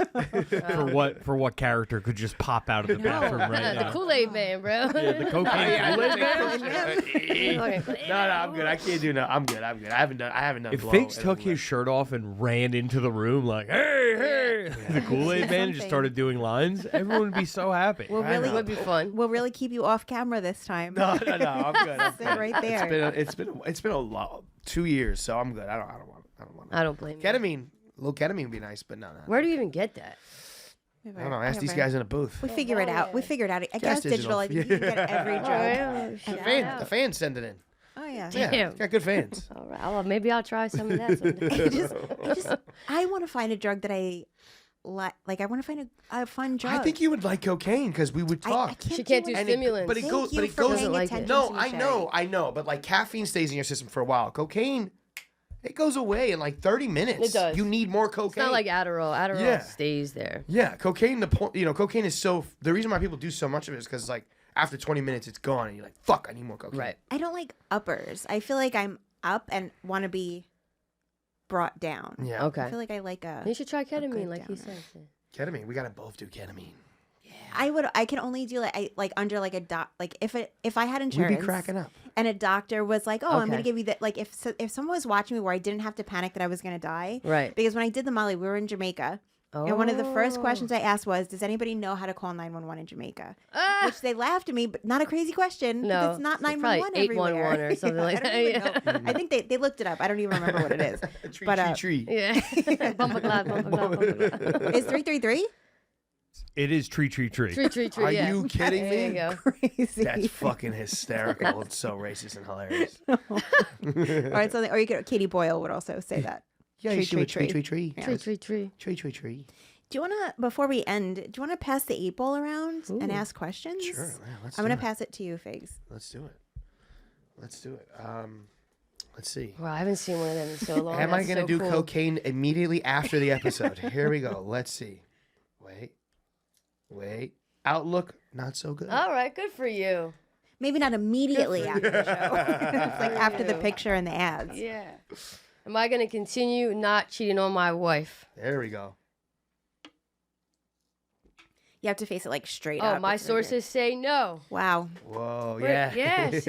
for what character could just pop out of the bathroom right The now. Kool-Aid man, bro. Yeah, the cocaine Kool-Aid man. No, I'm good. I can't do no. I'm good. I haven't done If blow Figs in took a his shirt off and ran into the room like, hey, the Kool-Aid man and just Something. started doing lines, everyone would be so happy. We'll I really, know. Would be fun. we'll really keep you off camera this time. No, I'm good. I'm Sit good. right there. It's been a lot, 2 years, so I'm good. I don't want. I don't blame you. Ketamine, a little ketamine would be nice, but no. Where do you even get that? I don't know. Ask these guys in the booth. We figure it out. We figured it out. I guess digital. I think you can get every drug. The fans send it in. Oh yeah. Yeah, Damn. it's got good fans. All right. Well, maybe I'll try some of that someday. I want to find a drug that I like. I want to find a fun drug. I think you would like cocaine because we would I talk. can't She can't do it. And it- stimulants. but it Thank goes. you But it for goes. paying like it. attention No, to me, I know. But like caffeine stays in your system for a while. Cocaine, it goes away in like 30 minutes. It does. You need more It's cocaine. not like Adderall. Adderall Yeah. stays there. Yeah, cocaine. Cocaine is so. The reason why people do so much of it is because like after 20 minutes it's gone, and you're like, fuck, I need more cocaine. Right. I don't like uppers. I feel like I'm up and want to be brought down. Yeah. Okay. I feel like I like a. You should try good ketamine, like he downer. says. Ketamine. We gotta both do ketamine. I can only do like under like a doc, like if I had We'd insurance be cracking up. and a doctor was like, oh, I'm gonna Okay. give you that, like if someone was watching me where I didn't have to panic that I was gonna die, Right. because when I did the Molly, we were in Jamaica. Oh. And one of the first questions I asked was, does anybody know how to call 911 in Jamaica? Ah! Which they laughed at me, but not a crazy question. No, It's not it's probably 911 everywhere. 811 or something like I don't that, even yeah. know. I think they looked it up. I don't even remember what it is. Tree, But, tree. Yeah. Bumper glad, bumper glad, bumper glad. Is 333? It is tree. Tree, tree, tree. Are yeah. you kidding There you me? go. Crazy. That's fucking hysterical. It's so racist and hilarious. Or it's something. Or you could. Katie Boyle would also say that. Yeah, Tree, you should do tree, tree, tree, Yeah. Tree, tree, tree. tree, tree, tree. Do you want to, before we end, do you want to pass the 8-ball around and Ooh. ask questions? Sure, yeah, let's I'm do going to it. pass it to you, Figs. Let's do it. Let's do it. Let's see. Wow, I haven't seen one of them in so long. Am I That's gonna so do cool. cocaine immediately after the episode? Here we go. Let's see. Wait. Outlook, not so good. All right, good for you. Maybe not immediately after the show. It's like after the picture and the ads. Yeah. Am I going to continue not cheating on my wife? There we go. You have to face it like straight Oh, up. my It's really sources say no. good. Wow. Whoa, Wait, yeah. yes.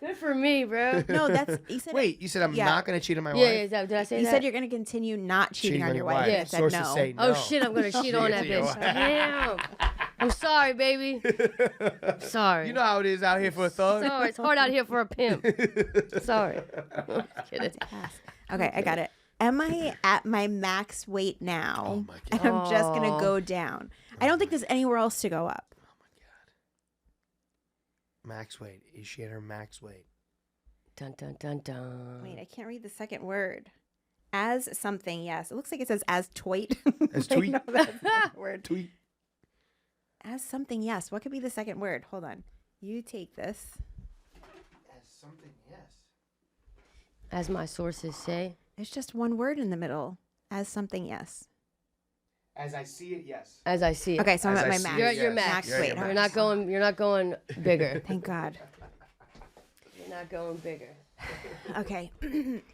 Good for me, bro. No, that's, you said, Wait, you said I'm Yeah. not gonna cheat on my Yeah, wife? yeah, did I say you that? said you're going to continue not cheating on your wife. Yeah. You said Sources no. say no. Oh, shit, I'm going to cheat on that Cheat on your bitch. wife. Damn. I'm sorry, baby. Sorry. You know how it is out here for a thug. Sorry, it's hard out here for a pimp. Sorry. Kidding. Okay, I got it. Am I at my max weight now? Oh my And God. I'm just going Oh. to go down. I don't think there's anywhere else to go up. Max weight. Is she at her max weight? Dun, dun, dun, dun. Wait, I can't read the second word. As something, yes. It looks like it says as toit. As I tweet? know that's not the word. Tweet. As something, yes. What could be the second word? Hold on. You take this. As something, yes. As my sources say. It's just one word in the middle. As something, yes. As I see it, yes. As I see it. Okay, so I'm As at I my see max. it, You're yes. max. You're at Wait, your You're max. not going bigger. Thank God. You're not going bigger. Okay.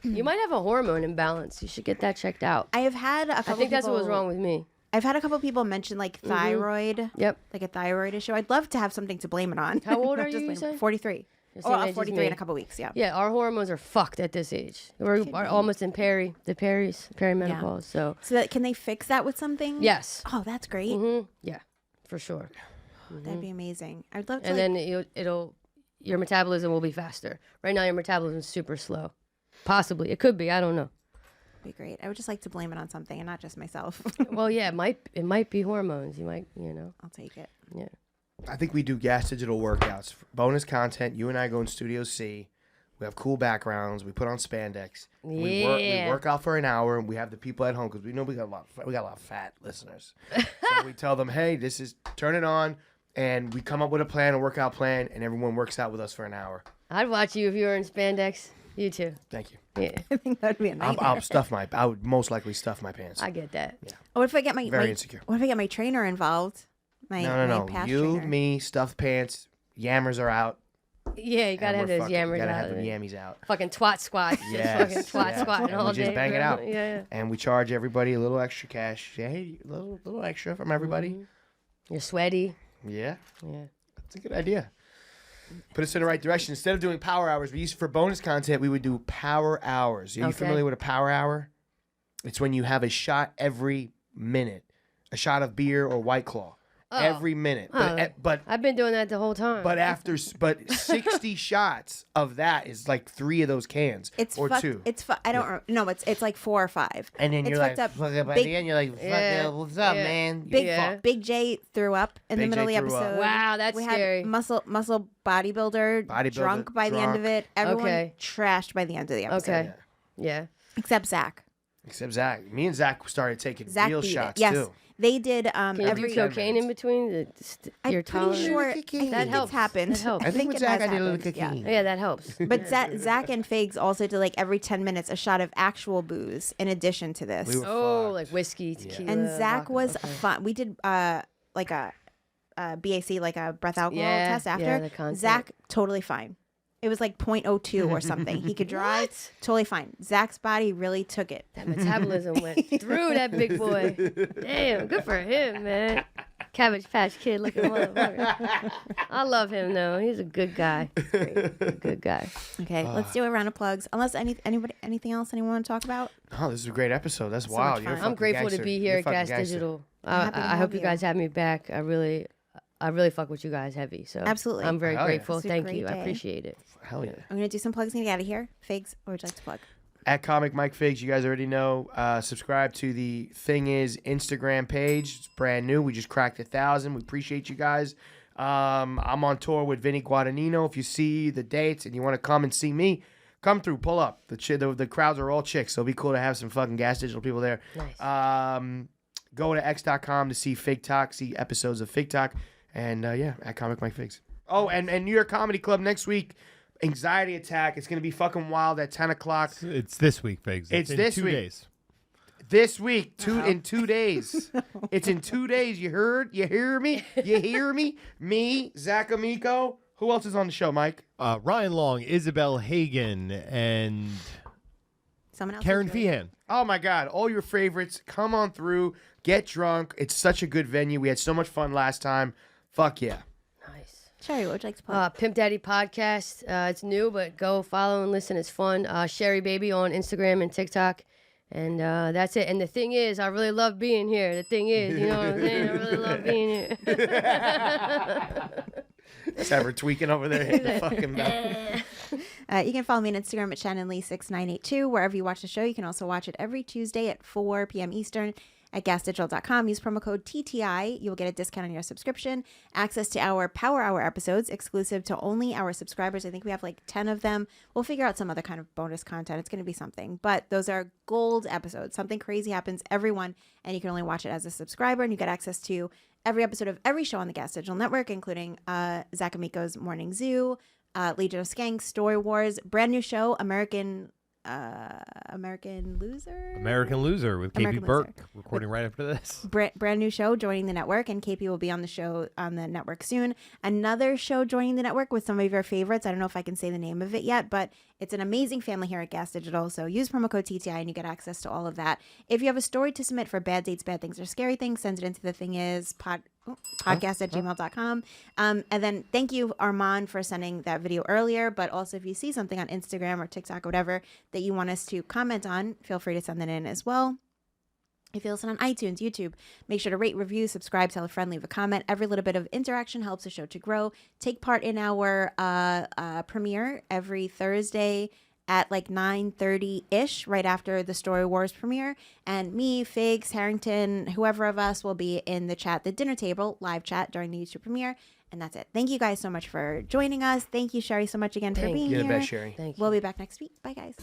You might have a hormone imbalance. You should get that checked out. I have had a couple I think that's what was people- wrong with me. I've had a couple people mention like thyroid. Yep. Like a thyroid issue. I'd love to have something to blame it on. How old Not are just you, blame- say? 43. The Oh, same age as 43 me. in a couple weeks, yeah. Yeah, our hormones are fucked at this age. We're almost in perimenopause. So So that, can they fix that with something? yes. Oh, that's great. Yeah, for sure. That'd be amazing. I'd love to. And like, then your metabolism will be faster. Right now, your metabolism is super slow. Possibly, it could be. I don't know. be great. I would just like to blame it on something and not just myself. Well, yeah, it might be hormones. You might, I'll take it. yeah. I think we do gas digital workouts. Bonus content. You and I go in Studio C. We have cool backgrounds. We put on spandex. We Yeah. work out for an hour, and we have the people at home because we know we got a lot of fat listeners. So we tell them, hey, turn it on, and we come up with a workout plan, and everyone works out with us for an hour. I'd watch you if you were in spandex. You too. Thank you. Yeah, I think that would be a nightmare. I would most likely stuff my pants. I get that. What if I get my Very insecure. What if I get my trainer involved? My No. past You, trainer. me, stuffed pants. Yammers are out. Yeah, you gotta have those yammers Gotta out. have them yammies out. Fucking twat squats. Yes, Fucking twat yes. squatting And all we day. just bang it bro. out. Yeah. And we charge everybody a little extra cash. Hey, a little extra from everybody. You're sweaty. Yeah, Yeah. that's a good idea. Put us in the right direction. Instead of doing power hours, we used for bonus content, we would do power hours. Are you Okay. familiar with a power hour? It's when you have a shot every minute, a shot of beer or White Claw every minute. But I've been doing that the whole time. but 60 shots of that is like 3 of those cans It's or fucked, 2. It's I don't know. It's like 4 or 5. And then it's you're like, fucked up. fuck it, by Big- the end, you're like, fuck Yeah. it, what's up, Yeah. man? You Big Yeah. fuck. Big J threw up in Big the middle J of the threw up. episode. Wow, that's we scary. had muscle bodybuilder drunk by the end of it. Everyone Okay. trashed by the end of the episode. Okay. Yeah. Except Zach. Except Zach. Me and Zach started taking Zach real beat shots, it. Yes. too. They did Can you every do cocaine in between? I'm Your pretty tolerance? sure That helps. it's happened. That helps. I think with it Zach, has I did a little happened, yeah. cocaine. Yeah, that helps. But Zach and Figs also did like every 10 minutes a shot of actual booze in addition to this. We were Oh, fucked. like whiskey, tequila. And Zach vodka. was Okay. fun. We did like a BAC, like a breath alcohol Yeah, test after. yeah, the content. Zach totally fine. It was like 0.02 or something. He could drive, totally fine. Zach's body really took it. That metabolism went through that big boy. Damn, good for him, man. Cabbage Patch Kid looking motherfucker. I love him though. He's a good guy. Good guy. Okay, let's do a round of plugs. Unless anything else anyone want to talk about? Oh, this is a great episode. That's So wild. much You're a fun. I'm fucking grateful gangster. to be You're here a at fucking Gas gangster. Digital. happy to I have hope you you. guys have me back. I really fuck with you guys heavy. So Absolutely. I'm very Hell yeah. grateful. It's a Thank great you. I day. appreciate it. Hell yeah. I'm gonna do some plugs and get out of here. Figs, what would you like to plug? At Comic Mike Figs, you guys already know. Subscribe to the Thing Is Instagram page. It's brand new. We just cracked 1,000. We appreciate you guys. I'm on tour with Vinny Guadagnino. If you see the dates and you want to come and see me, come through. Pull up. The crowds are all chicks, so it'll be cool to have some fucking Gas Digital people there. Nice. Go to x.com to see Fig Talk, see episodes of Fig Talk. And yeah, at Comic Mike Figs. Oh, and New York Comedy Club next week. Anxiety Attack. It's going to be fucking wild at 10 o'clock. It's this week, Figs. It's in this 2 week. days. This week, in 2 days. It's in 2 days. You heard? You hear me? You hear me? Me, Zach Amico. Who else is on the show, Mike? Ryan Long, Isabel Hagen, and Someone else. Karen is really- Feehan. Oh my God, all your favorites. Come on through. Get drunk. It's such a good venue. We had so much fun last time. Fuck yeah. Nice. Sheri, what would you like to plug? Pimp Daddy Podcast. It's new, but go follow and listen. It's fun. Sheri Baby on Instagram and TikTok. And that's it. And the thing is, I really love being here. The thing is, you know what I'm saying? I really love being here. Let's have her tweaking over there hitting the fucking bell. You can follow me on Instagram at Shannon Lee 6982. Wherever you watch the show, you can also watch it every Tuesday at 4 p.m. Eastern at gasdigital.com. Use promo code TTI. You will get a discount on your subscription. Access to our Power Hour episodes exclusive to only our subscribers. I think we have like 10 of them. We'll figure out some other kind of bonus content. It's going to be something. But those are gold episodes. Something crazy happens, everyone, and you can only watch it as a subscriber. And you get access to every episode of every show on the Gas Digital Network, including Zach Amico's Morning Zoo, Legion of Skanks, Story Wars, brand new show, American Loser. American Loser with American KP Burke Loser. recording right after this. Brand new show joining the network, and KP will be on the show on the network soon. Another show joining the network with some of your favorites. I don't know if I can say the name of it yet, but it's an amazing family here at Gas Digital. So use promo code TTI and you get access to all of that. If you have a story to submit for bad dates, bad things, or scary things, send it into podcast@gmail.com. And then thank you, Armand, for sending that video earlier. But also, if you see something on Instagram or TikTok or whatever that you want us to comment on, feel free to send it in as well. If you listen on iTunes, YouTube, make sure to rate, review, subscribe, tell a friend, leave a comment. Every little bit of interaction helps the show to grow. Take part in our premiere every Thursday at like 9:30-ish, right after the Story Wars premiere. And me, Figs, Harrington, whoever of us will be in the chat, the dinner table, live chat during the YouTube premiere. And that's it. Thank you guys so much for joining us. Thank you, Sheri, so much again for being You're here. the best, Sheri. Thank you. We'll be back next week. Bye, guys.